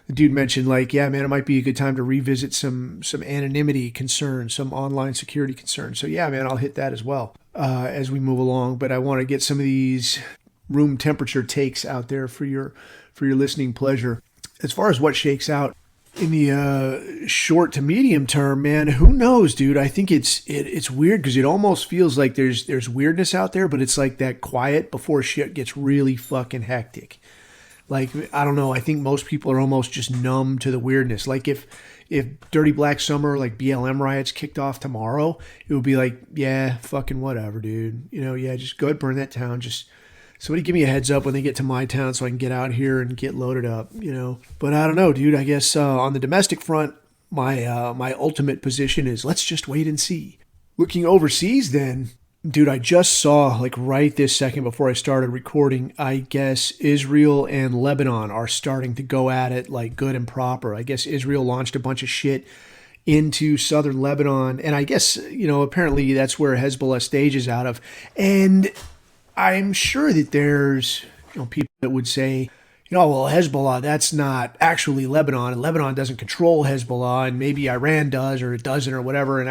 the dude mentioned like, yeah, man, it might be a good time to revisit some anonymity concerns, some online security concerns. So yeah, man, I'll hit that as well as we move along. But I want to get some of these room temperature takes out there for your listening pleasure. As far as what shakes out in the short to medium term, man, who knows, dude? I think it's weird because it almost feels like there's weirdness out there, but it's like that quiet before shit gets really fucking hectic. Like, I don't know, I think most people are almost just numb to the weirdness. Like, if Dirty Black Summer, like BLM riots kicked off tomorrow, it would be like, yeah, fucking whatever, dude. Yeah, just go ahead, burn that town. Just somebody give me a heads up when they get to my town so I can get out here and get loaded up, But I don't know, dude. I guess on the domestic front, my ultimate position is let's just wait and see. Looking overseas then, dude, I just saw, like right this second before I started recording, I guess Israel and Lebanon are starting to go at it like good and proper. I guess Israel launched a bunch of shit into southern Lebanon, and I guess, apparently that's where Hezbollah stages out of. And I'm sure that there's, people that would say, well, Hezbollah, that's not actually Lebanon, and Lebanon doesn't control Hezbollah, and maybe Iran does, or it doesn't, or whatever. And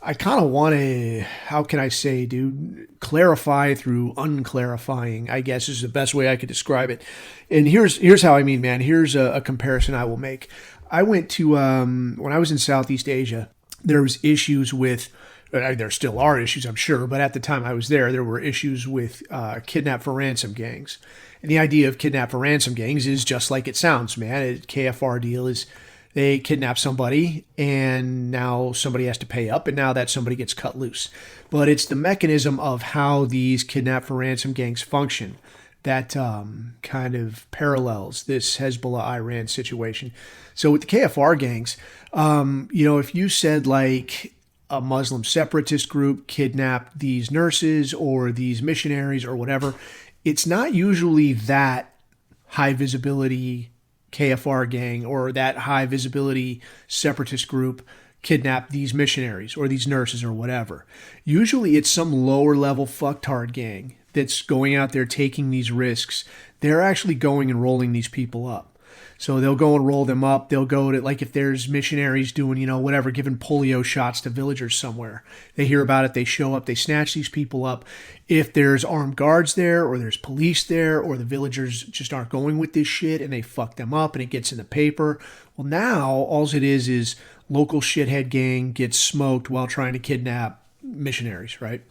I kind of want to, how can I say, dude, clarify through unclarifying, I guess is the best way I could describe it. And here's how I mean, man. Here's a comparison I will make. I went to, when I was in Southeast Asia, there was issues with, there still are issues, I'm sure, but at the time I was there were issues with kidnap for ransom gangs. And the idea of kidnap for ransom gangs is just like it sounds, man. A KFR deal is they kidnap somebody and now somebody has to pay up and now that somebody gets cut loose. But it's the mechanism of how these kidnap for ransom gangs function that kind of parallels this Hezbollah-Iran situation. So with the KFR gangs, if you said like a Muslim separatist group kidnapped these nurses or these missionaries or whatever, it's not usually that high visibility KFR gang or that high visibility separatist group kidnapped these missionaries or these nurses or whatever. Usually it's some lower level fucktard gang that's going out there taking these risks. They're actually going and rolling these people up. So they'll go and roll them up. They'll go to, like, if there's missionaries doing, whatever, giving polio shots to villagers somewhere. They hear about it. They show up. They snatch these people up. If there's armed guards there or there's police there or the villagers just aren't going with this shit and they fuck them up and it gets in the paper. Well, now all it is local shithead gang gets smoked while trying to kidnap missionaries, right?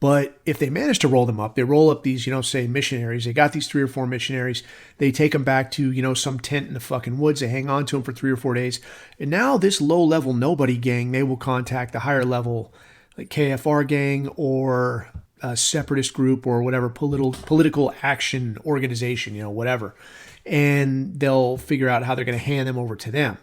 But if they manage to roll them up, they roll up these, say missionaries. They got these 3 or 4 missionaries. They take them back to, some tent in the fucking woods. They hang on to them for 3 or 4 days. And now this low-level nobody gang, they will contact the higher level, like KFR gang or separatist group or whatever political action organization, whatever. And they'll figure out how they're going to hand them over to them.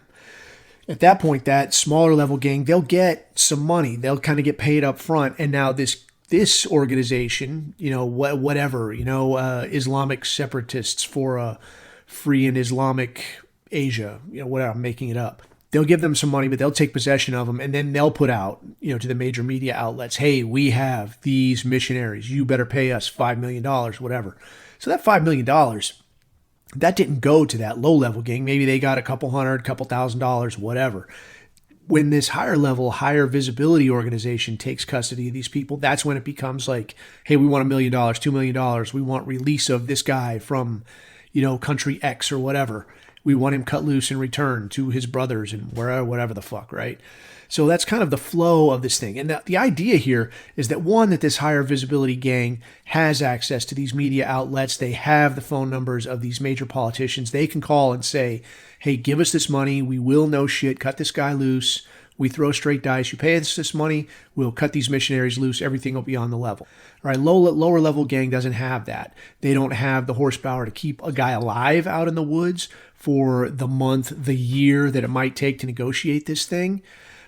At that point, that smaller level gang, they'll get some money. They'll kind of get paid up front. And now this organization, whatever, Islamic separatists for free in Islamic Asia, whatever, I'm making it up. They'll give them some money, but they'll take possession of them, and then they'll put out, to the major media outlets, hey, we have these missionaries. You better pay us $5 million, whatever. So that $5 million, that didn't go to that low-level gang. Maybe they got a couple $1,000, whatever. When this higher level, higher visibility organization takes custody of these people, that's when it becomes like, hey, we want $1 million, $2 million. We want release of this guy from, country X or whatever. We want him cut loose and returned to his brothers and whatever the fuck, right? So that's kind of the flow of this thing. And the idea here is that, one, that this higher visibility gang has access to these media outlets. They have the phone numbers of these major politicians. They can call and say, hey, give us this money. We will no shit. Cut this guy loose. We throw straight dice. You pay us this money. We'll cut these missionaries loose. Everything will be on the level. All right, lower level gang doesn't have that. They don't have the horsepower to keep a guy alive out in the woods for the month, the year that it might take to negotiate this thing.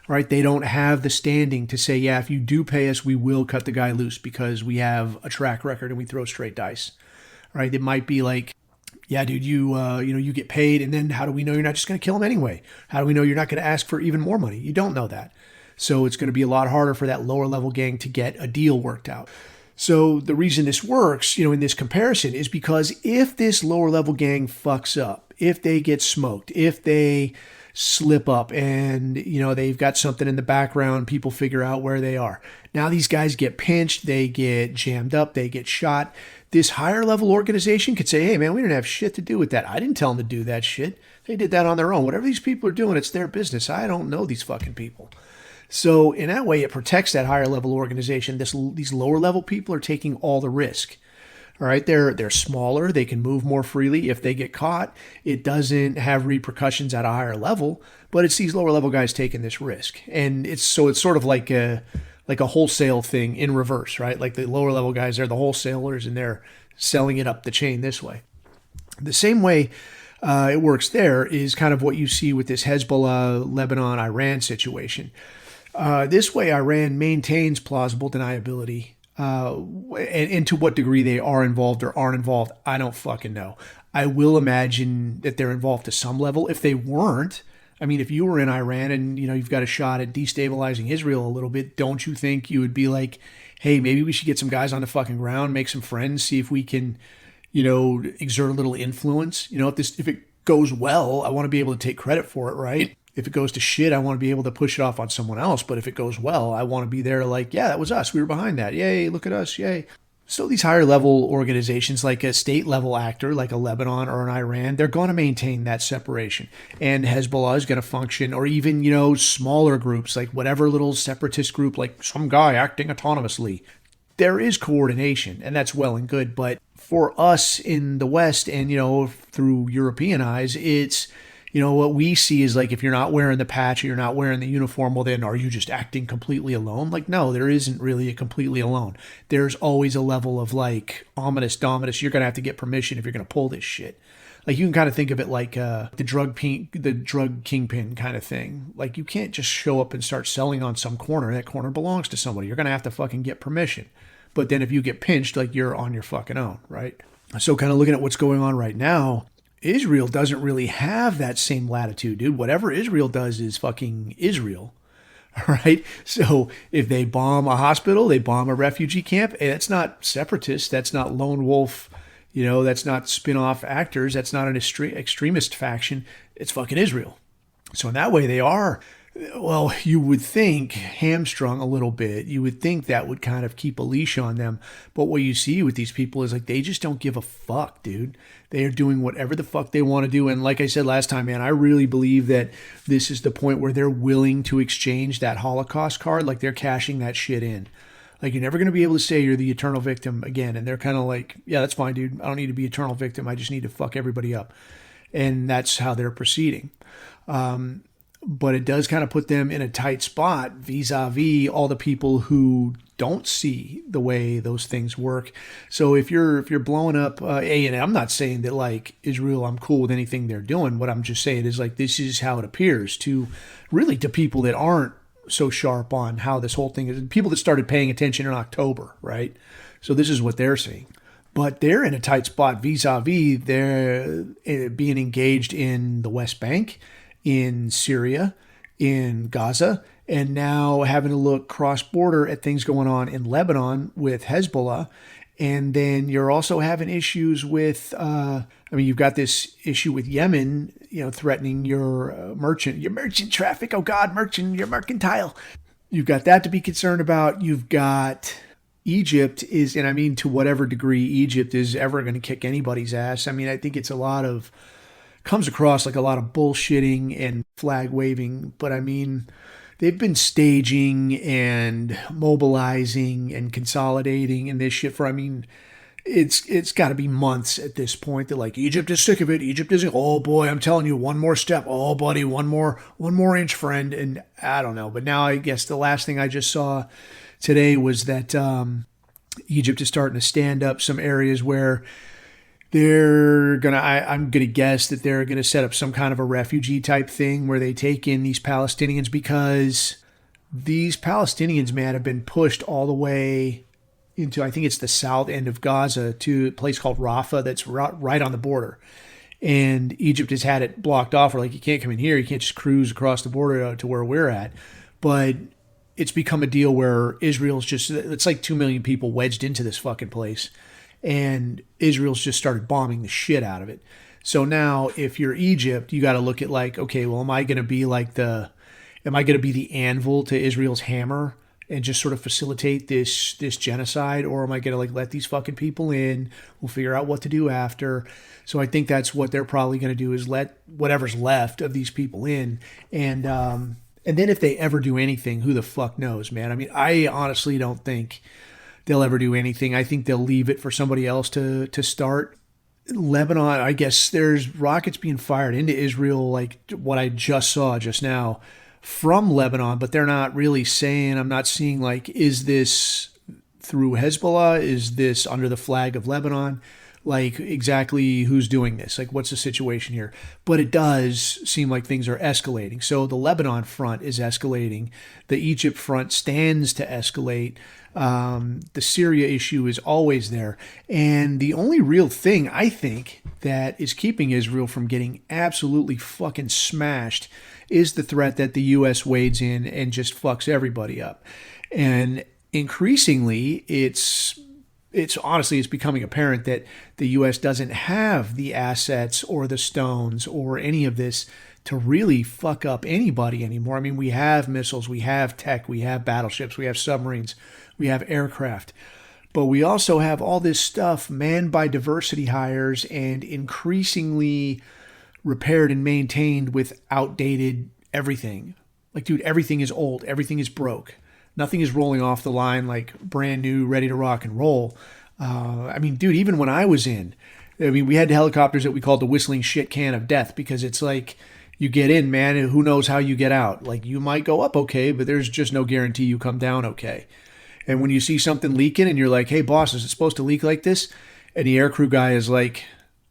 Right? They don't have the standing to say, yeah, if you do pay us, we will cut the guy loose because we have a track record and we throw straight dice. Right? It might be like, yeah, dude, you get paid, and then how do we know you're not just going to kill him anyway? How do we know you're not going to ask for even more money? You don't know that. So it's going to be a lot harder for that lower level gang to get a deal worked out. So the reason this works, in this comparison is because if this lower level gang fucks up, if they get smoked, if they slip up and, they've got something in the background, people figure out where they are. Now these guys get pinched, they get jammed up, they get shot. This higher level organization could say, hey man, we didn't have shit to do with that. I didn't tell them to do that shit. They did that on their own. Whatever these people are doing, it's their business. I don't know these fucking people. So in that way, it protects that higher level organization. These lower level people are taking all the risk. All right, they're smaller. They can move more freely. If they get caught, it doesn't have repercussions at a higher level. But it's these lower level guys taking this risk, and it's sort of like a wholesale thing in reverse, right? Like the lower level guys, they're the wholesalers, and they're selling it up the chain this way. The same way it works there is kind of what you see with this Hezbollah, Lebanon, Iran situation. This way, Iran maintains plausible deniability. And to what degree they are involved or aren't involved, I don't fucking know. I will imagine that they're involved to some level. If they weren't, I mean, if you were in Iran and, you've got a shot at destabilizing Israel a little bit, don't you think you would be like, hey, maybe we should get some guys on the fucking ground, make some friends, see if we can, exert a little influence. If it goes well, I want to be able to take credit for it, right? If it goes to shit, I want to be able to push it off on someone else. But if it goes well, I want to be there like, yeah, that was us. We were behind that. Yay, look at us. Yay. So these higher level organizations, like a state level actor, like a Lebanon or an Iran, they're going to maintain that separation. And Hezbollah is going to function, or even, smaller groups, like whatever little separatist group, like some guy acting autonomously. There is coordination, and that's well and good. But for us in the West and, through European eyes, it's, what we see is like, if you're not wearing the patch or you're not wearing the uniform, well, then are you just acting completely alone? Like, no, there isn't really a completely alone. There's always a level of like ominous dominus. You're going to have to get permission if you're going to pull this shit. Like, you can kind of think of it like the drug kingpin kind of thing. Like, you can't just show up and start selling on some corner. That corner belongs to somebody. You're going to have to fucking get permission. But then if you get pinched, like, you're on your fucking own, right? So kind of looking at what's going on right now, Israel doesn't really have that same latitude, dude. Whatever Israel does is fucking Israel, all right? So if they bomb a hospital, they bomb a refugee camp, hey, that's not separatists, that's not lone wolf, that's not spin-off actors, that's not an extremist faction, it's fucking Israel. So in that way, they are, well, you would think hamstrung a little bit. You would think that would kind of keep a leash on them. But what you see with these people is like, they just don't give a fuck, dude. They are doing whatever the fuck they want to do. And like I said last time, man, I really believe that this is the point where they're willing to exchange that Holocaust card. Like, they're cashing that shit in. Like, you're never going to be able to say you're the eternal victim again. And they're kind of like, yeah, that's fine, dude. I don't need to be eternal victim. I just need to fuck everybody up. And that's how they're proceeding. but it does kind of put them in a tight spot vis-a-vis all the people who don't see the way those things work. So if you're blowing up and I'm not saying that like Israel, I'm cool with anything they're doing. What I'm just saying is like this is how it appears to people that aren't so sharp on how this whole thing is. People that started paying attention in October, right? So this is what they're seeing. But they're in a tight spot vis-a-vis they're being engaged in the West Bank, in Syria, in Gaza, and now having to look cross-border at things going on in Lebanon with Hezbollah. And then you're also having issues with, you've got this issue with Yemen, threatening your merchant traffic. Oh God, your mercantile. You've got that to be concerned about. You've got Egypt and I mean to whatever degree Egypt is ever going to kick anybody's ass. I mean, I think it's comes across like a lot of bullshitting and flag waving, but I mean, they've been staging and mobilizing and consolidating and this shit for, it's got to be months at this point that like Egypt is sick of it. Egypt isn't, oh boy, I'm telling you, one more step. Oh buddy, one more inch, friend. And I don't know. But now I guess the last thing I just saw today was that Egypt is starting to stand up some areas where I'm going to guess that they're going to set up some kind of a refugee type thing where they take in these Palestinians, because these Palestinians, man, have been pushed all the way into, I think it's the south end of Gaza, to a place called Rafah that's right on the border. And Egypt has had it blocked off, where like you can't come in here, you can't just cruise across the border to where we're at. But it's become a deal where it's like 2 million people wedged into this fucking place. And Israel's just started bombing the shit out of it. So now if you're Egypt, you got to look at like, okay, well, am I going to be the anvil to Israel's hammer and just sort of facilitate this genocide? Or am I going to like let these fucking people in? We'll figure out what to do after. So I think that's what they're probably going to do, is let whatever's left of these people in. And then if they ever do anything, who the fuck knows, man? I mean, I honestly don't think they'll ever do anything. I think they'll leave it for somebody else to start. Lebanon, I guess there's rockets being fired into Israel, like what I just saw just now from Lebanon, but they're not really saying, I'm not seeing like, is this through Hezbollah? Is this under the flag of Lebanon? Like exactly who's doing this? Like what's the situation here? But it does seem like things are escalating. So the Lebanon front is escalating. The Egypt front stands to escalate. The Syria issue is always there. And the only real thing I think that is keeping Israel from getting absolutely fucking smashed is the threat that the U.S. wades in and just fucks everybody up. And increasingly, it's becoming apparent that the U.S. doesn't have the assets or the stones or any of this to really fuck up anybody anymore. I mean, we have missiles, we have tech, we have battleships, we have submarines, we have aircraft, but we also have all this stuff manned by diversity hires and increasingly repaired and maintained with outdated everything. Like, dude, everything is old, everything is broke. Nothing is rolling off the line like brand new, ready to rock and roll. Dude, even when I was we had helicopters that we called the whistling shit can of death, because it's like you get in, man, and who knows how you get out. Like you might go up okay, but there's just no guarantee you come down okay. And when you see something leaking and you're like, hey, boss, is it supposed to leak like this? And the aircrew guy is like,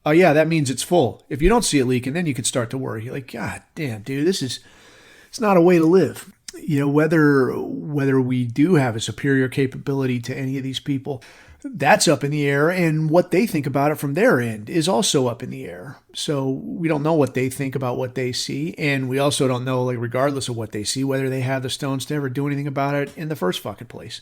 oh, yeah, that means it's full. If you don't see it leaking, then you can start to worry. You're like, God damn, dude, it's not a way to live. You know, whether we do have a superior capability to any of these people, that's up in the air. And what they think about it from their end is also up in the air. So we don't know what they think about what they see. And we also don't know, like, regardless of what they see, whether they have the stones to ever do anything about it in the first fucking place.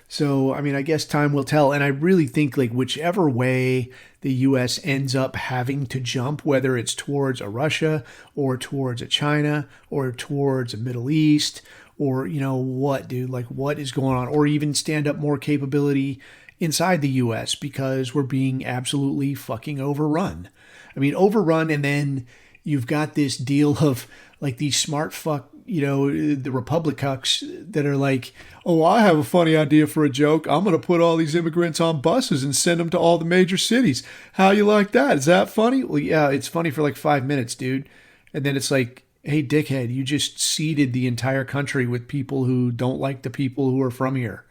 So, I guess time will tell. And I really think, like, whichever way the U.S. ends up having to jump, whether it's towards a Russia or towards a China or towards a Middle East or, what, dude, like what is going on, or even stand up more capability inside the U.S. because we're being absolutely fucking overrun. Overrun, and then you've got this deal of like these smart fuck, the Republicans that are like, oh, I have a funny idea for a joke. I'm going to put all these immigrants on buses and send them to all the major cities. How you like that? Is that funny? Well, yeah, it's funny for like 5 minutes, dude. And then it's like, hey, dickhead, you just seeded the entire country with people who don't like the people who are from here.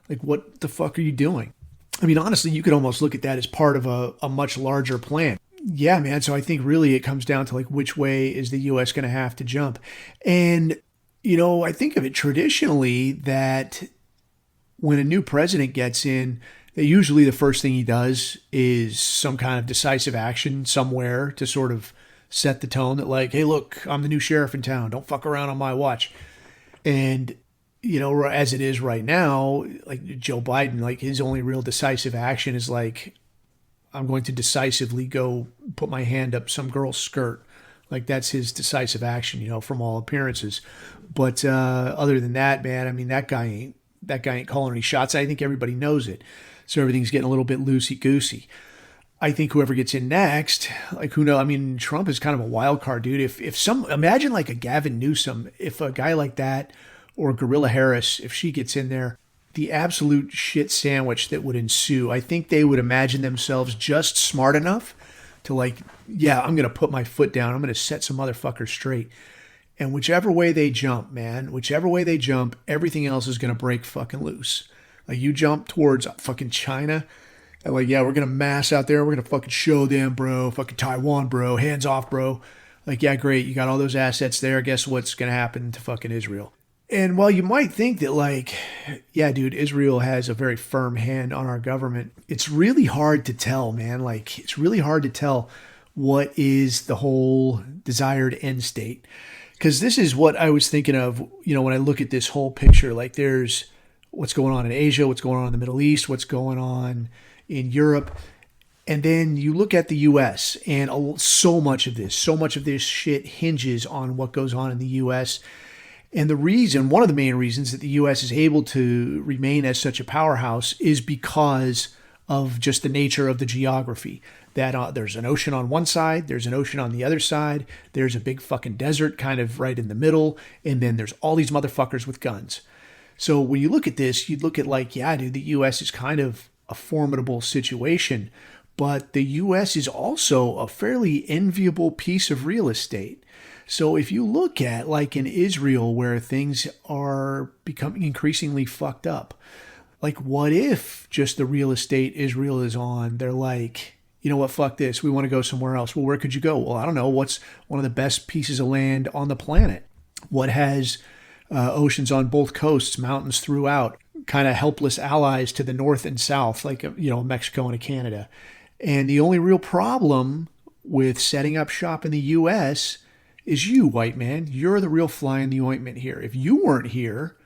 Like, what the fuck are you doing? I mean, honestly, you could almost look at that as part of a much larger plan. Yeah, man. So I think really it comes down to like, which way is the U.S. going to have to jump? And, I think of it traditionally that when a new president gets in, that usually the first thing he does is some kind of decisive action somewhere to sort of set the tone that like, hey, look, I'm the new sheriff in town. Don't fuck around on my watch. And, as it is right now, like Joe Biden, like his only real decisive action is like, I'm going to decisively go put my hand up some girl's skirt. Like that's his decisive action, from all appearances. But other than that, man, I mean, that guy ain't calling any shots. I think everybody knows it. So everything's getting a little bit loosey-goosey. I think whoever gets in next, like who knows? I mean, Trump is kind of a wild card, dude. Imagine like a Gavin Newsom, if a guy like that or Gorilla Harris, if she gets in there, the absolute shit sandwich that would ensue. I think they would imagine themselves just smart enough to like, yeah, I'm going to put my foot down. I'm going to set some motherfuckers straight. And whichever way they jump, man, everything else is going to break fucking loose. Like you jump towards fucking China and like, yeah, we're going to mass out there. We're going to fucking show them, bro. Fucking Taiwan, bro. Hands off, bro. Like, yeah, great. You got all those assets there. Guess what's going to happen to fucking Israel? And while you might think that like, yeah, dude, Israel has a very firm hand on our government, it's really hard to tell, man. Like, it's really hard to tell what is the whole desired end state. Because this is what I was thinking of, when I look at this whole picture. Like, there's what's going on in Asia, what's going on in the Middle East, what's going on in Europe. And then you look at the U.S. and so much of this shit hinges on what goes on in the U.S. And one of the main reasons that the U.S. is able to remain as such a powerhouse is because of just the nature of the geography. That there's an ocean on one side, there's an ocean on the other side, there's a big fucking desert kind of right in the middle, and then there's all these motherfuckers with guns. So when you look at this, you'd look at like, yeah, dude, the U.S. is kind of a formidable situation, but the U.S. is also a fairly enviable piece of real estate. So if you look at like in Israel where things are becoming increasingly fucked up, like what if just the real estate Israel is on, they're like, you know what, fuck this, we want to go somewhere else. Well, where could you go? Well, I don't know. What's one of the best pieces of land on the planet? What has oceans on both coasts, mountains throughout, kind of helpless allies to the north and south, like, Mexico and Canada. And the only real problem with setting up shop in the U.S. is you, white man. You're the real fly in the ointment here. If you weren't here,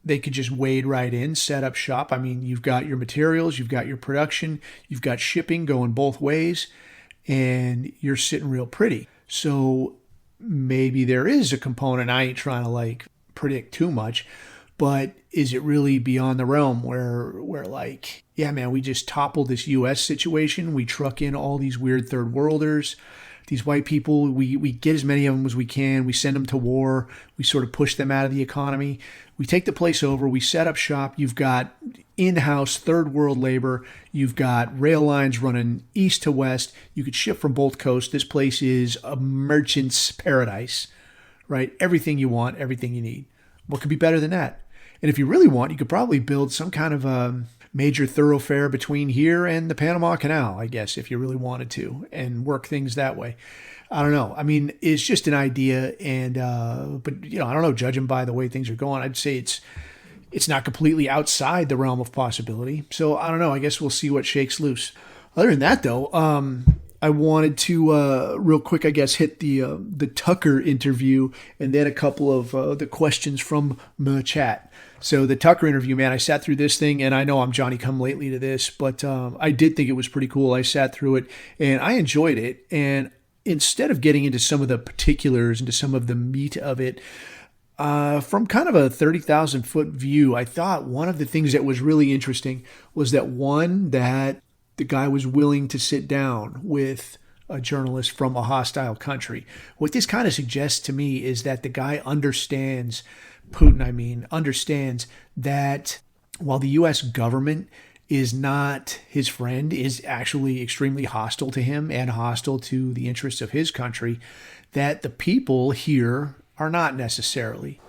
they could just wade right in, set up shop. I mean, you've got your materials, you've got your production, you've got shipping going both ways, and you're sitting real pretty. So maybe there is a component, I ain't trying to like predict too much, but is it really beyond the realm where like, yeah, man, we just topple this U.S. situation, we truck in all these weird third worlders, these white people, we get as many of them as we can, we send them to war, we sort of push them out of the economy, we take the place over, we set up shop, you've got in-house third world labor, you've got rail lines running east to west, you could ship from both coasts, this place is a merchant's paradise, right? Everything you want, everything you need. What could be better than that? And if you really want, you could probably build some kind of a major thoroughfare between here and the Panama Canal, I guess, if you really wanted to, and work things that way. I don't know. I mean, it's just an idea, and but I don't know. Judging by the way things are going, I'd say it's not completely outside the realm of possibility. So I don't know. I guess we'll see what shakes loose. Other than that, though, I wanted to real quick, I guess, hit the Tucker interview and then a couple of the questions from the chat. So the Tucker interview, man, I sat through this thing, and I know I'm Johnny come lately to this, but I did think it was pretty cool. I sat through it, and I enjoyed it. And instead of getting into some of the particulars, into some of the meat of it, from kind of a 30,000-foot view, I thought one of the things that was really interesting was that the guy was willing to sit down with a journalist from a hostile country. What this kind of suggests to me is that the guy understands, Putin, understands that while the U.S. government is not his friend, is actually extremely hostile to him and hostile to the interests of his country, that the people here are not necessarily.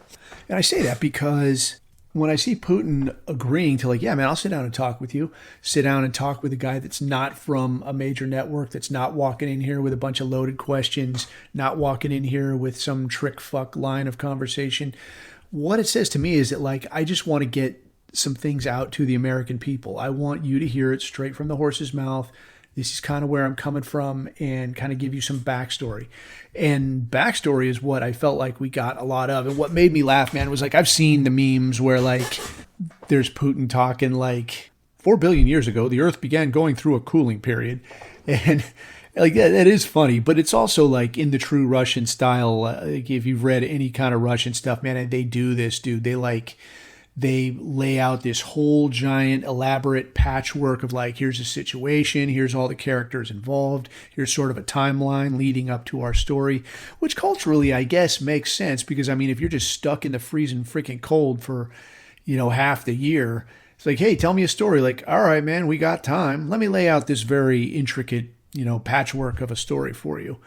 And I say that because when I see Putin agreeing to, like, yeah, man, I'll sit down and talk with you, sit down and talk with a guy that's not from a major network, that's not walking in here with a bunch of loaded questions, not walking in here with some trick fuck line of conversation, what it says to me is that, like, I just want to get some things out to the American people. I want you to hear it straight from the horse's mouth. This is kind of where I'm coming from, and kind of give you some backstory. And backstory is what I felt like we got a lot of. And what made me laugh, man, was like, I've seen the memes where, like, there's Putin talking like 4 billion years ago, the earth began going through a cooling period. And like that is funny, but it's also like in the true Russian style. Like if you've read any kind of Russian stuff, man, they do this, dude. They lay out this whole giant elaborate patchwork of, like, here's the situation, here's all the characters involved, here's sort of a timeline leading up to our story, which culturally, I guess, makes sense because, I mean, if you're just stuck in the freezing freaking cold for, half the year, it's like, hey, tell me a story. Like, all right, man, we got time. Let me lay out this very intricate, patchwork of a story for you.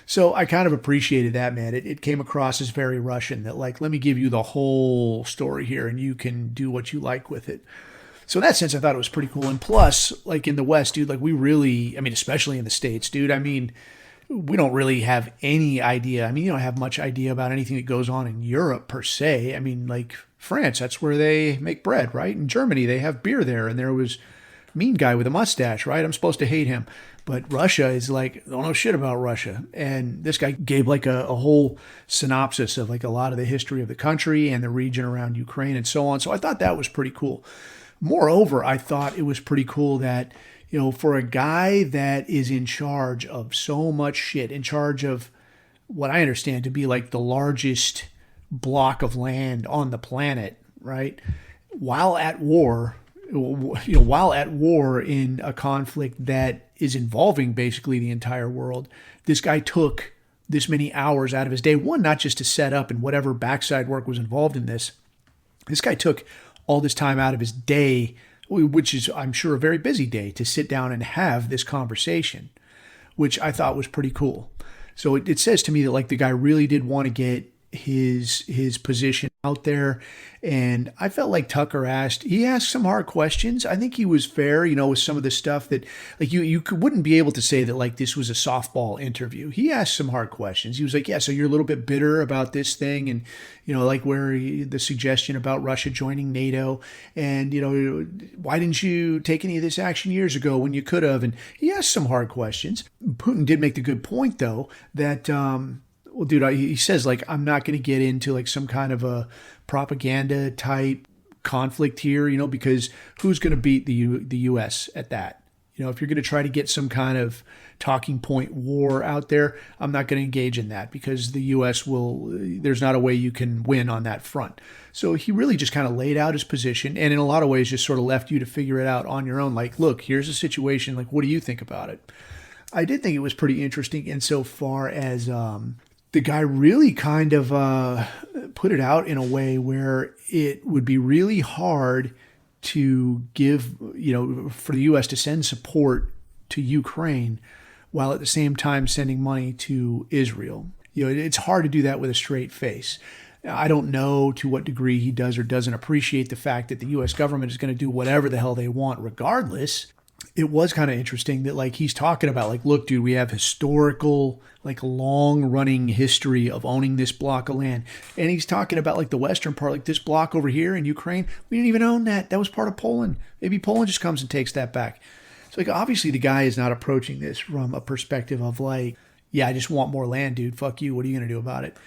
So I kind of appreciated that, man. It came across as very Russian, that, like, let me give you the whole story here and you can do what you like with it. So in that sense, I thought it was pretty cool. And plus, like, in the West, dude, like, we really, I mean, especially in the States, dude, I mean, we don't really have any idea. I mean, you don't have much idea about anything that goes on in Europe per se. I mean, like, France, that's where they make bread, right? In Germany, they have beer there. And there was a mean guy with a mustache, right? I'm supposed to hate him. But Russia is like, don't know shit about Russia. And this guy gave like a whole synopsis of like a lot of the history of the country and the region around Ukraine and so on. So I thought that was pretty cool. Moreover, I thought it was pretty cool that, for a guy that is in charge of so much shit, in charge of what I understand to be like the largest block of land on the planet, right? While at war, in a conflict that is involving basically the entire world, this guy took this many hours out of his day. One, not just to set up and whatever backside work was involved in this. This guy took all this time out of his day, which is, I'm sure, a very busy day, to sit down and have this conversation, which I thought was pretty cool. So it says to me that, like, the guy really did want to get his position out there. And I felt like Tucker asked some hard questions. I think he was fair, with some of the stuff that, like, wouldn't be able to say that, like, this was a softball interview. He asked some hard questions. He was like, yeah, so you're a little bit bitter about this thing. And, like the suggestion about Russia joining NATO, and, why didn't you take any of this action years ago when you could have? And he asked some hard questions. Putin did make the good point, though, that, well, dude, he says, like, I'm not going to get into, like, some kind of a propaganda type conflict here, because who's going to beat the U.S. at that? If you're going to try to get some kind of talking point war out there, I'm not going to engage in that, because the U.S. there's not a way you can win on that front. So he really just kind of laid out his position, and in a lot of ways just sort of left you to figure it out on your own. Like, look, here's the situation. Like, what do you think about it? I did think it was pretty interesting insofar as the guy really kind of put it out in a way where it would be really hard to give, for the U.S. to send support to Ukraine while at the same time sending money to Israel. It's hard to do that with a straight face. I don't know to what degree he does or doesn't appreciate the fact that the U.S. government is going to do whatever the hell they want regardless. It was kind of interesting that, like, he's talking about, like, look, dude, we have historical, like, long-running history of owning this block of land. And he's talking about, like, the western part, like this block over here in Ukraine. We didn't even own that. That was part of Poland. Maybe Poland just comes and takes that back. So, like, obviously the guy is not approaching this from a perspective of, like, yeah, I just want more land, dude. Fuck you. What are you going to do about it?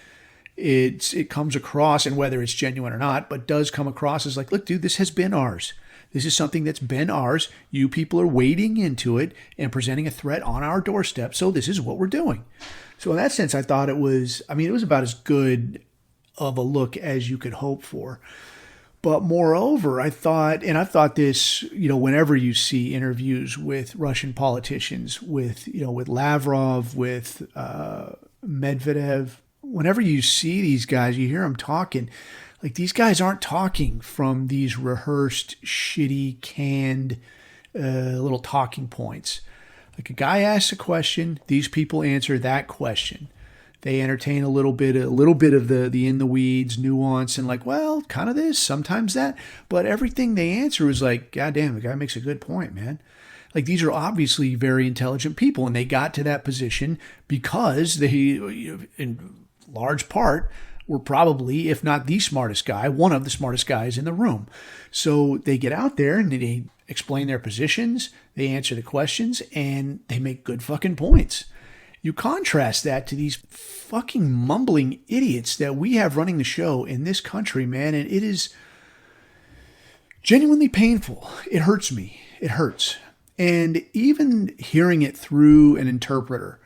It comes across, and whether it's genuine or not, but does come across as like, look, dude, this has been ours. This is something that's been ours. You people are wading into it and presenting a threat on our doorstep. So this is what we're doing. So in that sense, I thought it was about as good of a look as you could hope for. But moreover, I've thought this, whenever you see interviews with Russian politicians, with Lavrov, with Medvedev, whenever you see these guys, you hear them talking, Like, these guys aren't talking from these rehearsed, shitty, canned little talking points. Like, a guy asks a question, these people answer that question. They entertain a little bit of the in the weeds nuance and like, well, kind of this, sometimes that, but everything they answer is like, God damn, the guy makes a good point, man. Like, these are obviously very intelligent people, and they got to that position because they, in large part, were probably, if not the smartest guy, one of the smartest guys in the room. So they get out there and they explain their positions, they answer the questions, and they make good fucking points. You contrast that to these fucking mumbling idiots that we have running the show in this country, man, and it is genuinely painful. It hurts me. It hurts. And even hearing it through an interpreter,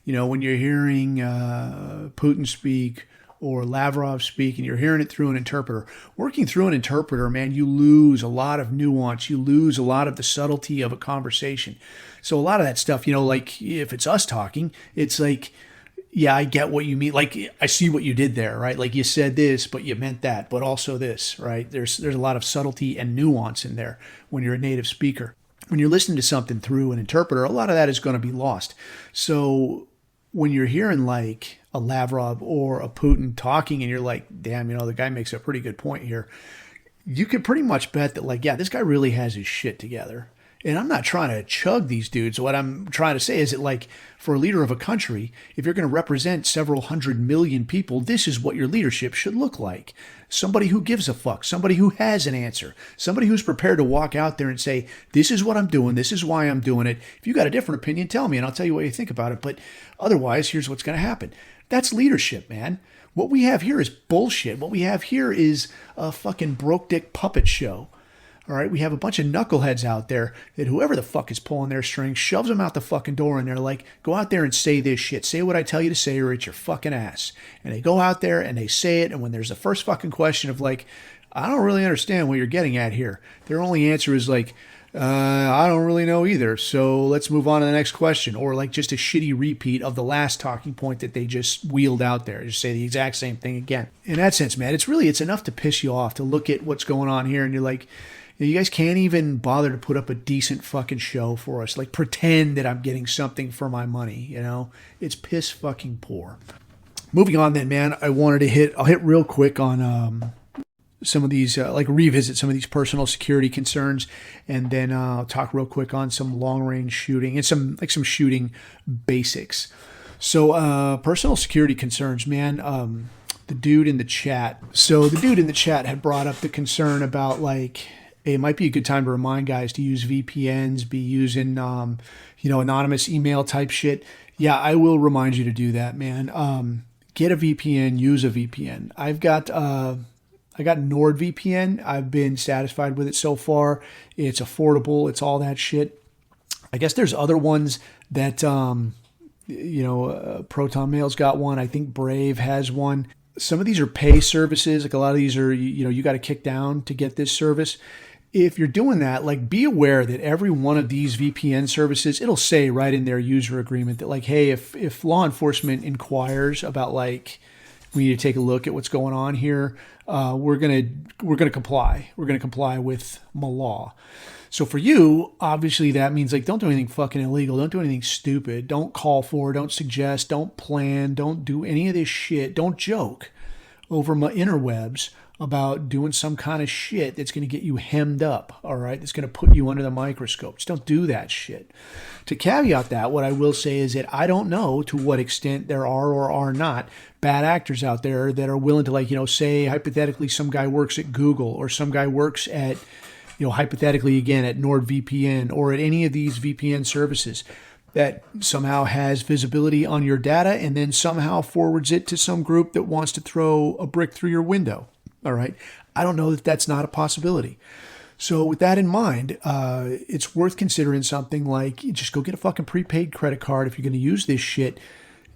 when you're hearing Putin speak or Lavrov speak and you're hearing it through an interpreter, working through an interpreter, man, you lose a lot of nuance. You lose a lot of the subtlety of a conversation. So a lot of that stuff, like if it's us talking, it's like, yeah, I get what you mean. Like, I see what you did there, right? Like, you said this, but you meant that, but also this, right? There's a lot of subtlety and nuance in there when you're a native speaker. When you're listening to something through an interpreter, a lot of that is going to be lost. So when you're hearing like a Lavrov or a Putin talking and you're like, damn, the guy makes a pretty good point here, you could pretty much bet that, like, yeah, this guy really has his shit together. And I'm not trying to chug these dudes. What I'm trying to say is that, like, for a leader of a country, if you're going to represent several 100 million people, this is what your leadership should look like. Somebody who gives a fuck, somebody who has an answer, somebody who's prepared to walk out there and say, this is what I'm doing, this is why I'm doing it. If you got a different opinion, tell me, and I'll tell you what you think about it. But otherwise, here's what's going to happen. That's leadership, man. What we have here is bullshit. What we have here is a fucking broke dick puppet show. All right, we have a bunch of knuckleheads out there that whoever the fuck is pulling their strings shoves them out the fucking door, and they're like, go out there and say this shit. Say what I tell you to say or it's your fucking ass. And they go out there and they say it, and when there's the first fucking question of like, I don't really understand what you're getting at here, their only answer is like, I don't really know either, so let's move on to the next question. Or like just a shitty repeat of the last talking point that they just wheeled out there. Just say the exact same thing again. In that sense, man, it's enough to piss you off to look at what's going on here and you're like, you guys can't even bother to put up a decent fucking show for us. Like, pretend that I'm getting something for my money, It's piss fucking poor. Moving on then, man, I'll hit real quick on some of these, revisit some of these personal security concerns, and then I'll talk real quick on some long-range shooting and some shooting basics. So, personal security concerns, man, the dude in the chat had brought up the concern about, like, it might be a good time to remind guys to use VPNs, be using, anonymous email type shit. Yeah, I will remind you to do that, man. Get a VPN, use a VPN. I got NordVPN. I've been satisfied with it so far. It's affordable. It's all that shit. I guess there's other ones that, Proton Mail's got one. I think Brave has one. Some of these are pay services. Like, a lot of these are, you got to kick down to get this service. If you're doing that, like, be aware that every one of these VPN services, it'll say right in their user agreement that, like, hey, if law enforcement inquires about, like, we need to take a look at what's going on here, we're gonna comply. We're gonna comply with my law. So for you, obviously that means, like, don't do anything fucking illegal. Don't do anything stupid. Don't call for, don't suggest, don't plan, don't do any of this shit. Don't joke over my interwebs about doing some kind of shit that's going to get you hemmed up, all right? That's going to put you under the microscope. Just don't do that shit. To caveat that, what I will say is that I don't know to what extent there are or are not bad actors out there that are willing to, like, say hypothetically some guy works at Google or some guy works at, hypothetically again at NordVPN or at any of these VPN services that somehow has visibility on your data and then somehow forwards it to some group that wants to throw a brick through your window. All right. I don't know that that's not a possibility. So with that in mind, it's worth considering something like, just go get a fucking prepaid credit card. If you're going to use this shit,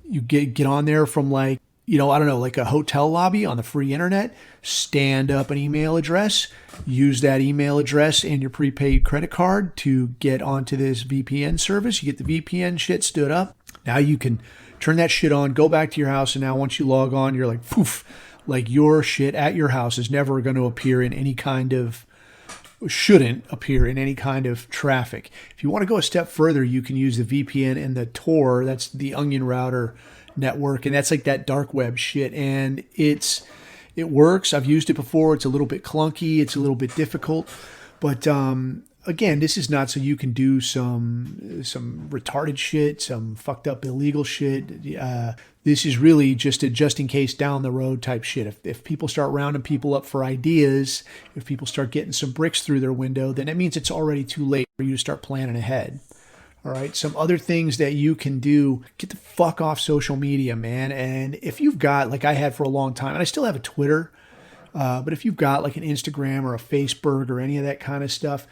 you get on there from, like, like a hotel lobby on the free internet, stand up an email address, use that email address and your prepaid credit card to get onto this VPN service. You get the VPN shit stood up. Now you can turn that shit on, go back to your house. And now once you log on, you're like, poof, Like your shit at your house is never going to appear in any kind of, shouldn't appear in any kind of traffic. If you want to go a step further, you can use the VPN and the Tor. That's the Onion Router network. And that's like that dark web shit. And it works. I've used it before. It's a little bit clunky. It's a little bit difficult. But again, this is not so you can do some retarded shit, some fucked up illegal shit. This is really just a just in case down the road type shit. If people start rounding people up for ideas, if people start getting some bricks through their window, then it means it's already too late for you to start planning ahead. All right. Some other things that you can do: get the fuck off social media, man. And if you've got, like I had for a long time, and I still have a Twitter, but if you've got like an Instagram or a Facebook or any of that kind of stuff,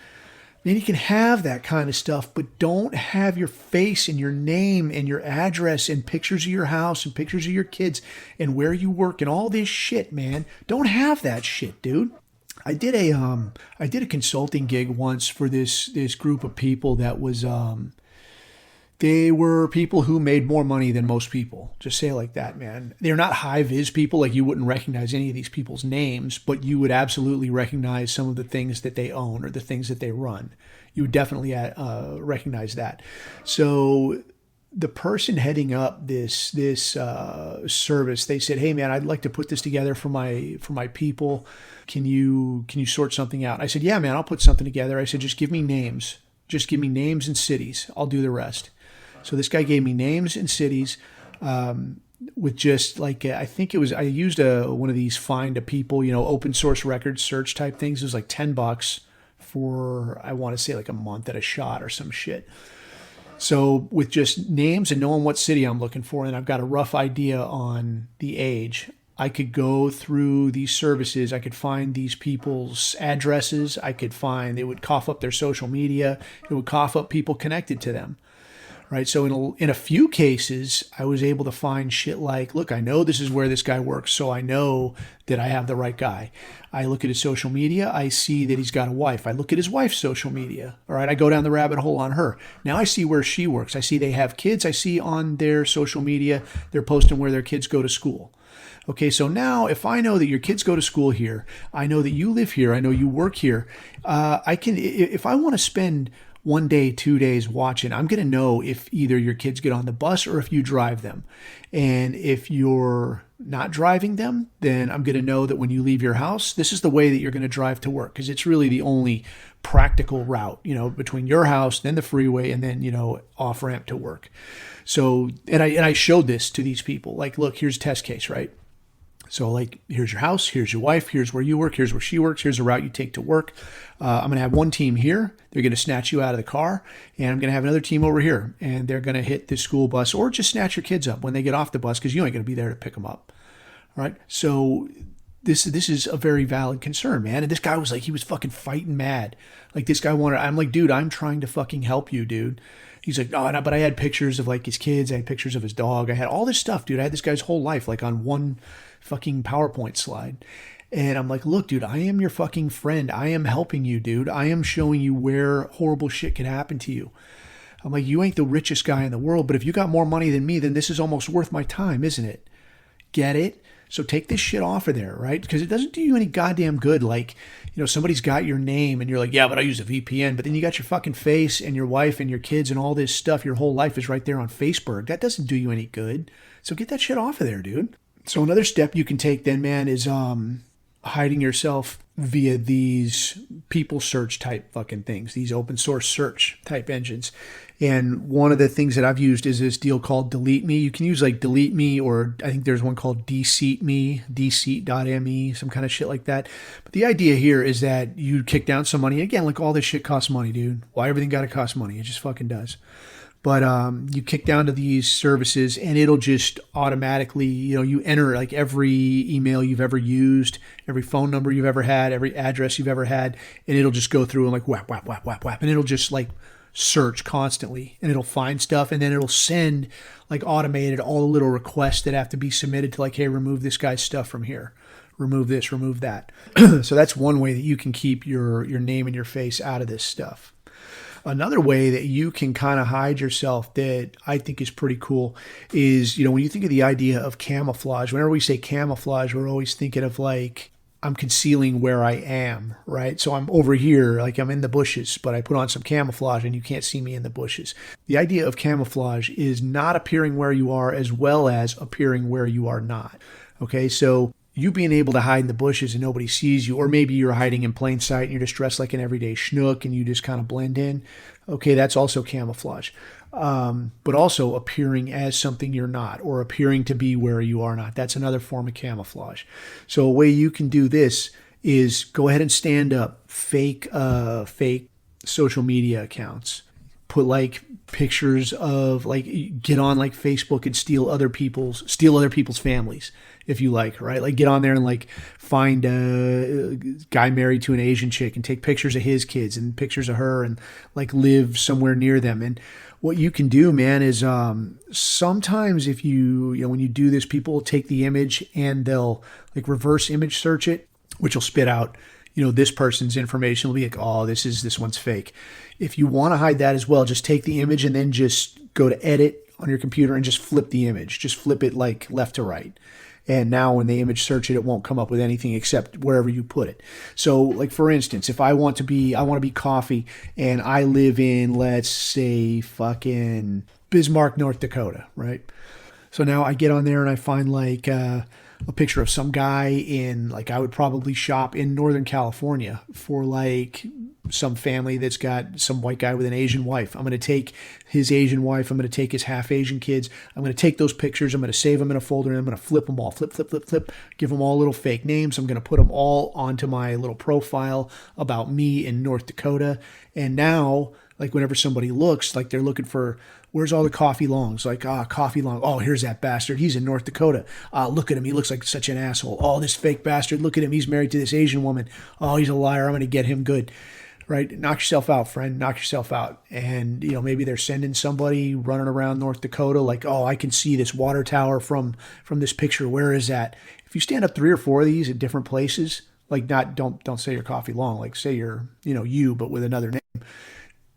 then you can have that kind of stuff, but don't have your face and your name and your address and pictures of your house and pictures of your kids and where you work and all this shit, man. Don't have that shit, dude. I did a consulting gig once for this group of people that was they were people who made more money than most people. Just say it like that, man. They're not high-vis people. Like, you wouldn't recognize any of these people's names, but you would absolutely recognize some of the things that they own or the things that they run. You would definitely recognize that. So the person heading up this service, they said, "Hey, man, I'd like to put this together for my people. Can you sort something out?" I said, "Yeah, man, I'll put something together." I said, "Just give me names. Just give me names and cities. I'll do the rest." So this guy gave me names and cities with just like, I think it was, I used one of these find a people, open source record search type things. It was like $10 for, I want to say like a month at a shot or some shit. So with just names and knowing what city I'm looking for, and I've got a rough idea on the age, I could go through these services. I could find these people's addresses. I could find, it would cough up their social media. It would cough up people connected to them. Right. So in a few cases, I was able to find shit like, look, I know this is where this guy works, so I know that I have the right guy. I look at his social media. I see that he's got a wife. I look at his wife's social media. All right. I go down the rabbit hole on her. Now I see where she works. I see they have kids. I see on their social media, they're posting where their kids go to school. Okay, so now if I know that your kids go to school here, I know that you live here, I know you work here, I can, if I want to spend 1 day, 2 days watching, I'm going to know if either your kids get on the bus or if you drive them. And if you're not driving them, then I'm going to know that when you leave your house, this is the way that you're going to drive to work, because it's really the only practical route, between your house, then the freeway, and then, off ramp to work. So, and I showed this to these people, like, look, here's a test case, right? So like, here's your house, here's your wife, here's where you work, here's where she works, here's the route you take to work. I'm going to have one team here. They're going to snatch you out of the car. And I'm going to have another team over here. And they're going to hit the school bus or just snatch your kids up when they get off the bus, because you ain't going to be there to pick them up. All right. So this is a very valid concern, man. And this guy was like, he was fucking fighting mad. Like, this guy wanted, I'm like, dude, I'm trying to fucking help you, dude. He's like, no, but I had pictures of like his kids. I had pictures of his dog. I had all this stuff, dude. I had this guy's whole life like on one fucking PowerPoint slide. And I'm like, look, dude, I am your fucking friend. I am helping you, dude. I am showing you where horrible shit can happen to you. I'm like, you ain't the richest guy in the world, but if you got more money than me, then this is almost worth my time, isn't it? Get it? So take this shit off of there, right? Because it doesn't do you any goddamn good. Like, somebody's got your name and you're like, yeah, but I use a VPN. But then you got your fucking face and your wife and your kids and all this stuff. Your whole life is right there on Facebook. That doesn't do you any good. So get that shit off of there, dude. So another step you can take then, man, is hiding yourself via these people search type fucking things, these open source search type engines. And one of the things that I've used is this deal called Delete Me. You can use like Delete Me, or I think there's one called Deseat Me, deseat.me, some kind of shit like that. But the idea here is that you kick down some money. Again, like, all this shit costs money, dude. Why everything got to cost money? It just fucking does. But you kick down to these services and it'll just automatically, you enter like every email you've ever used, every phone number you've ever had, every address you've ever had, and it'll just go through and like whap, whap, whap, whap, whap. And it'll just like search constantly, and it'll find stuff, and then it'll send like automated all the little requests that have to be submitted to, like, hey, remove this guy's stuff from here. Remove this, remove that. So that's one way that you can keep your name and your face out of this stuff. Another way that you can kind of hide yourself that I think is pretty cool is, when you think of the idea of camouflage, whenever we say camouflage, we're always thinking of like, I'm concealing where I am, right? So I'm over here, like I'm in the bushes, but I put on some camouflage and you can't see me in the bushes. The idea of camouflage is not appearing where you are as well as appearing where you are not. Okay, so you being able to hide in the bushes and nobody sees you, or maybe you're hiding in plain sight and you're just dressed like an everyday schnook and you just kind of blend in. Okay, that's also camouflage. But also appearing as something you're not, or appearing to be where you are not. That's another form of camouflage. So a way you can do this is go ahead and stand up fake social media accounts. Put like pictures of like, get on like Facebook and steal other people's families if you like, right? Like get on there and like find a guy married to an Asian chick and take pictures of his kids and pictures of her and like live somewhere near them. And what you can do, man, is sometimes if when you do this, people will take the image and they'll like reverse image search it, which will spit out, this person's information. Will be like, oh, this one's fake. If you want to hide that as well, just take the image and then just go to edit on your computer and just flip the image. Just flip it like left to right. And now when they image search it, it won't come up with anything except wherever you put it. So like, for instance, if I want to be Coffee and I live in, let's say, fucking Bismarck, North Dakota, right? So now I get on there and I find like a picture of some guy in, like, I would probably shop in Northern California for like some family that's got some white guy with an Asian wife. I'm going to take his Asian wife. I'm going to take his half Asian kids. I'm going to take those pictures. I'm going to save them in a folder and I'm going to flip them all, flip, give them all little fake names. I'm going to put them all onto my little profile about me in North Dakota. And now, like, whenever somebody looks, like, they're looking for, where's all the coffee longs? Like, coffee long. Oh, here's that bastard. He's in North Dakota. Look at him. He looks like such an asshole. Oh, this fake bastard. Look at him. He's married to this Asian woman. Oh, he's a liar. I'm going to get him good. Right? Knock yourself out, friend. Knock yourself out. And, maybe they're sending somebody running around North Dakota like, oh, I can see this water tower from this picture. Where is that? If you stand up 3 or 4 of these at different places, like, don't say you're coffee long, like say you're, you, but with another name.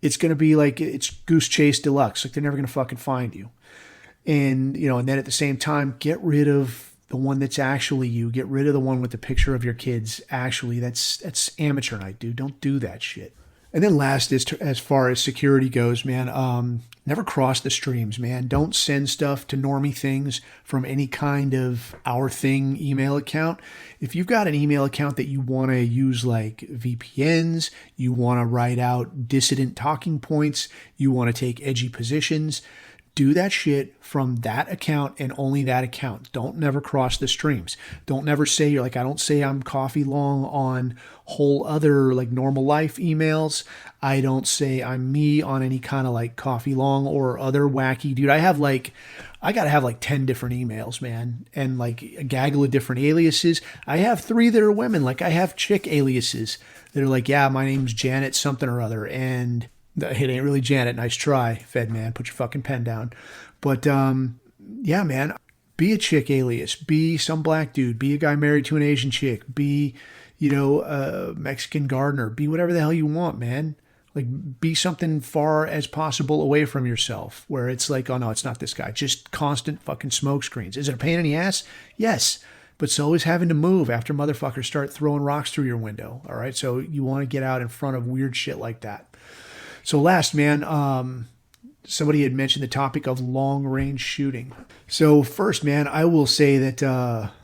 It's going to be like, it's Goose Chase Deluxe. Like, they're never going to fucking find you. And, and then at the same time, get rid of the one that's actually you. Get rid of the one with the picture of your kids. Actually, that's amateur night, dude. Don't do that shit. And then last, as far as security goes, man, never cross the streams, man. Don't send stuff to normie things from any kind of Our Thing email account. If you've got an email account that you want to use like VPNs, you want to write out dissident talking points, you want to take edgy positions, do that shit from that account and only that account. Don't never cross the streams. Don't never say, you're like, I don't say I'm coffee long on whole other like normal life emails. I don't say I'm me on any kind of like coffee long or other wacky, dude. I got to have like 10 different emails, man. And like a gaggle of different aliases. I have 3 that are women. Like, I have chick aliases that are like, yeah, my name's Janet something or other. And it ain't really Janet. Nice try, Fed man. Put your fucking pen down. But yeah, man, be a chick alias. Be some black dude. Be a guy married to an Asian chick. Be, a Mexican gardener. Be whatever the hell you want, man. Like, be something far as possible away from yourself, where it's like, oh no, it's not this guy. Just constant fucking smoke screens. Is it a pain in the ass? Yes. But it's always having to move after motherfuckers start throwing rocks through your window. All right. So you want to get out in front of weird shit like that. So last, man, somebody had mentioned the topic of long-range shooting. So first, man, I will say that,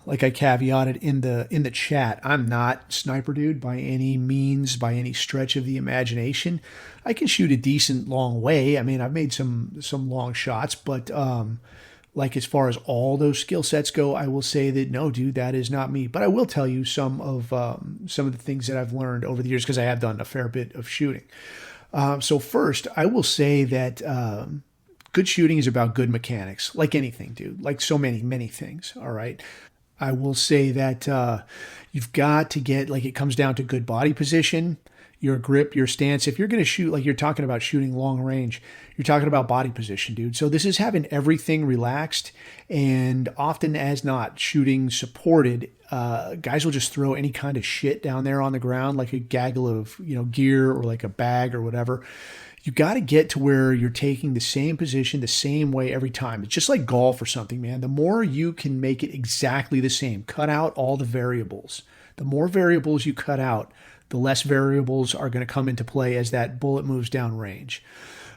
like I caveated in the chat, I'm not sniper dude by any means, by any stretch of the imagination. I can shoot a decent long way. I mean, I've made some long shots, but like, as far as all those skill sets go, I will say that no, dude, that is not me. But I will tell you some of the things that I've learned over the years, because I have done a fair bit of shooting. So first, I will say that good shooting is about good mechanics, like anything, dude, like so many things, all right? I will say that you've got to get, like, it comes down to good body position, your grip, your stance. If you're going to shoot, like you're talking about shooting long range, you're talking about body position, dude. So this is having everything relaxed, and often as not, shooting supported. Guys will just throw any kind of shit down there on the ground, like a gaggle of, gear or like a bag or whatever. You got to get to where you're taking the same position the same way every time. It's just like golf or something, man. The more you can make it exactly the same, cut out all the variables. The more variables you cut out, the less variables are going to come into play as that bullet moves down range.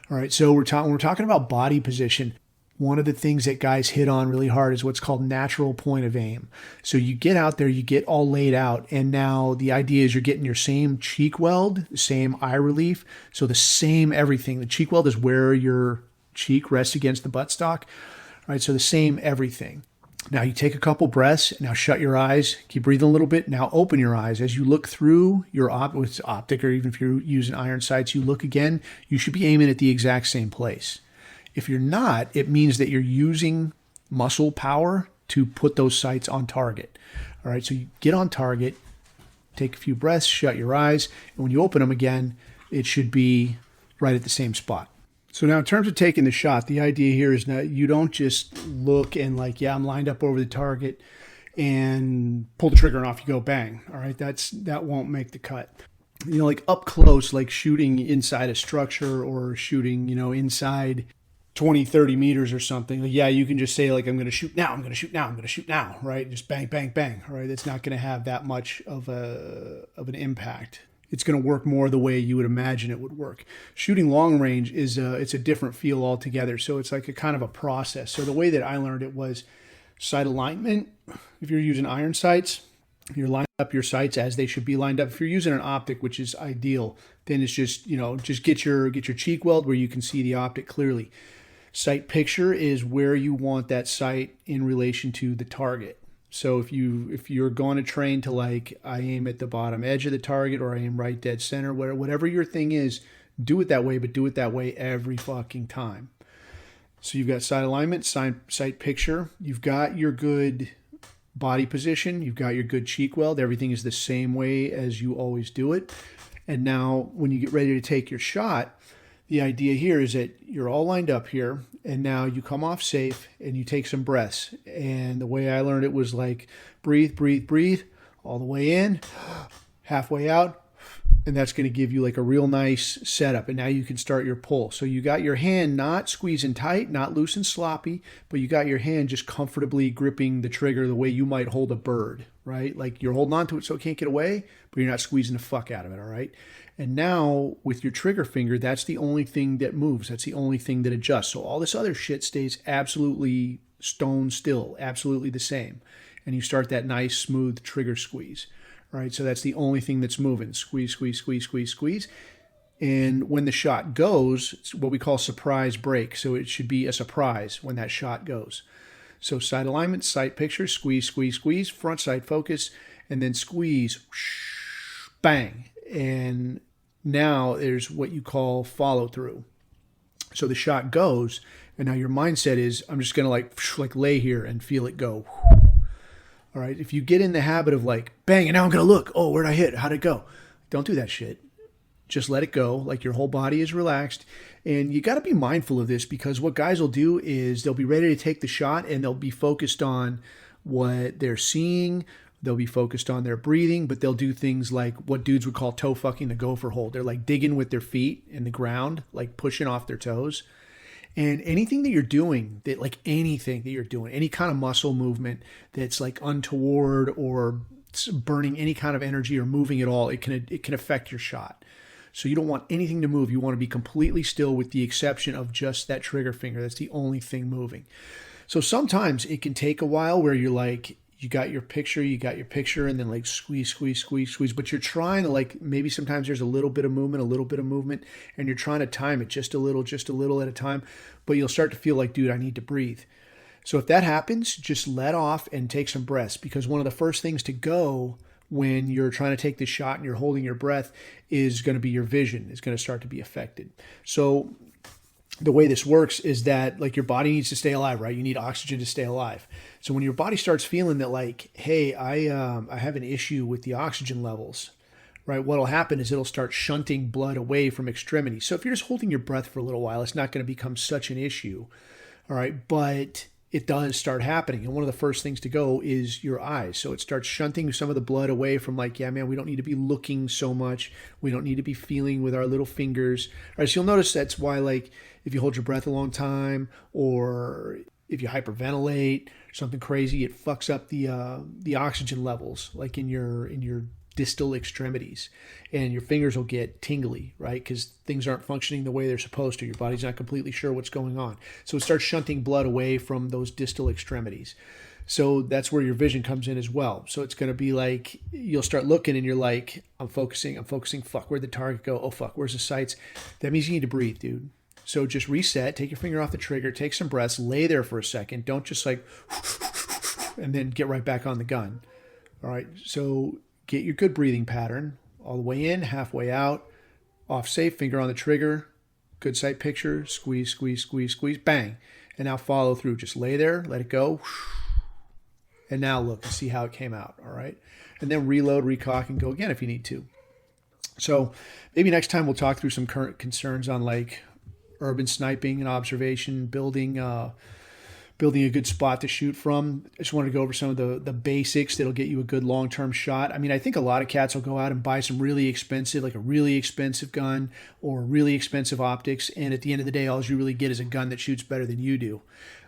All right, so when we're talking about body position, one of the things that guys hit on really hard is what's called natural point of aim. So you get out there, you get all laid out, and now the idea is you're getting your same cheek weld, the same eye relief, so the same everything. The cheek weld is where your cheek rests against the buttstock, right? So the same everything. Now you take a couple breaths, now shut your eyes, keep breathing a little bit, now open your eyes. As you look through your optic, or even if you're using iron sights, you look again, you should be aiming at the exact same place. If you're not, it means that you're using muscle power to put those sights on target. All right, so you get on target, take a few breaths, shut your eyes, and when you open them again, it should be right at the same spot. So now in terms of taking the shot, the idea here is that you don't just look and like, yeah, I'm lined up over the target and pull the trigger and off you go, bang. All right, that won't make the cut. You know, like up close, like shooting inside a structure or shooting, inside 20, 30 meters or something. Like, yeah, you can just say like, I'm going to shoot now, I'm going to shoot now, I'm going to shoot now, right? Just bang, bang, bang, right? It's not going to have that much of an impact. It's going to work more the way you would imagine it would work. Shooting long range it's a different feel altogether. So it's like a kind of a process. So the way that I learned it was sight alignment. If you're using iron sights, you're lining up your sights as they should be lined up. If you're using an optic, which is ideal, then it's just, just get your cheek weld where you can see the optic clearly. Sight picture is where you want that sight in relation to the target. So if you're going to train to like, I aim at the bottom edge of the target or I aim right dead center, whatever your thing is, do it that way, but do it that way every fucking time. So you've got sight alignment, sight picture, you've got your good body position, you've got your good cheek weld, everything is the same way as you always do it. And now when you get ready to take your shot, the idea here is that you're all lined up here, and now you come off safe and you take some breaths. And the way I learned it was like breathe, breathe, breathe, all the way in, halfway out, and that's going to give you like a real nice setup. And now you can start your pull. So you got your hand not squeezing tight, not loose and sloppy, but you got your hand just comfortably gripping the trigger the way you might hold a bird, right? Like you're holding on to it so it can't get away, but you're not squeezing the fuck out of it, all right? And now with your trigger finger, that's the only thing that moves. That's the only thing that adjusts. So all this other shit stays absolutely stone still, absolutely the same. And you start that nice, smooth trigger squeeze, right? So that's the only thing that's moving. Squeeze, squeeze, squeeze, squeeze, squeeze. And when the shot goes, it's what we call surprise break. So it should be a surprise when that shot goes. So sight alignment, sight picture, squeeze, squeeze, squeeze, front sight focus, and then squeeze, bang. And now there's what you call follow through. So the shot goes, and now your mindset is, I'm just going to like lay here and feel it go. All right. If you get in the habit of like, bang, and now I'm going to look, oh, where'd I hit? How'd it go? Don't do that shit. Just let it go. Like your whole body is relaxed. And you got to be mindful of this, because what guys will do is they'll be ready to take the shot and they'll be focused on what they're seeing. They'll be focused on their breathing, but they'll do things like what dudes would call toe fucking the gopher hold. They're like digging with their feet in the ground, like pushing off their toes. And anything that you're doing, any kind of muscle movement that's like untoward or burning any kind of energy or moving at all, it can affect your shot. So you don't want anything to move. You want to be completely still with the exception of just that trigger finger. That's the only thing moving. So sometimes it can take a while where you're like, you got your picture, and then like squeeze, squeeze, squeeze, squeeze. But you're trying to like, maybe sometimes there's a little bit of movement, and you're trying to time it just a little at a time. But you'll start to feel like, dude, I need to breathe. So if that happens, just let off and take some breaths, because one of the first things to go when you're trying to take this shot and you're holding your breath is going to be your vision is going to start to be affected. So the way this works is that like your body needs to stay alive, right? You need oxygen to stay alive. So when your body starts feeling that like, hey, I have an issue with the oxygen levels, right? What'll happen is it'll start shunting blood away from extremities. So if you're just holding your breath for a little while, it's not going to become such an issue, all right? But it does start happening. And one of the first things to go is your eyes. So it starts shunting some of the blood away from like, yeah, man, we don't need to be looking so much. We don't need to be feeling with our little fingers. All right, so you'll notice that's why, like, if you hold your breath a long time or if you hyperventilate, something crazy, it fucks up the oxygen levels, like in your distal extremities, and your fingers will get tingly, right? Because things aren't functioning the way they're supposed to. Your body's not completely sure what's going on. So it starts shunting blood away from those distal extremities. So that's where your vision comes in as well. So it's going to be like, you'll start looking and you're like, I'm focusing. Fuck, where'd the target go? Oh, fuck, where's the sights? That means you need to breathe, dude. So just reset, take your finger off the trigger, take some breaths, lay there for a second. Don't just like, and then get right back on the gun. All right, so get your good breathing pattern. All the way in, halfway out, off safe, finger on the trigger, good sight picture, squeeze, squeeze, squeeze, squeeze, bang. And now follow through. Just lay there, let it go. And now look and see how it came out, all right? And then reload, recock, and go again if you need to. So maybe next time we'll talk through some current concerns on like urban sniping and observation, building a good spot to shoot from. I just wanted to go over some of the basics that'll get you a good long-term shot. I mean, I think a lot of cats will go out and buy some really expensive, like a really expensive gun or really expensive optics, and at the end of the day, all you really get is a gun that shoots better than you do.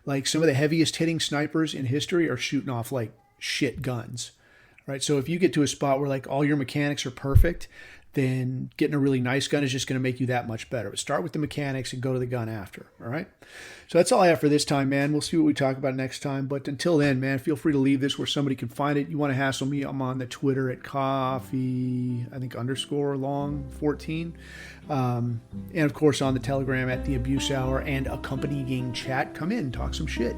Like some of the heaviest hitting snipers in history are shooting off like shit guns, right? So if you get to a spot where like all your mechanics are perfect, then getting a really nice gun is just going to make you that much better. But start with the mechanics and go to the gun after, all right? So that's all I have for this time, man. We'll see what we talk about next time. But until then, man, feel free to leave this where somebody can find it. You want to hassle me, I'm on the Twitter at coffee, I think _long14. And, of course, on the Telegram at The Abuse Hour and accompanying chat. Come in, talk some shit.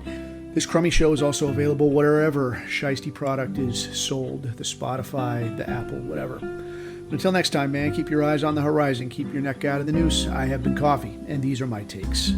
This crummy show is also available wherever shiesty product is sold, the Spotify, the Apple, whatever. Until next time, man, keep your eyes on the horizon. Keep your neck out of the noose. I have been Coffee, and these are my takes.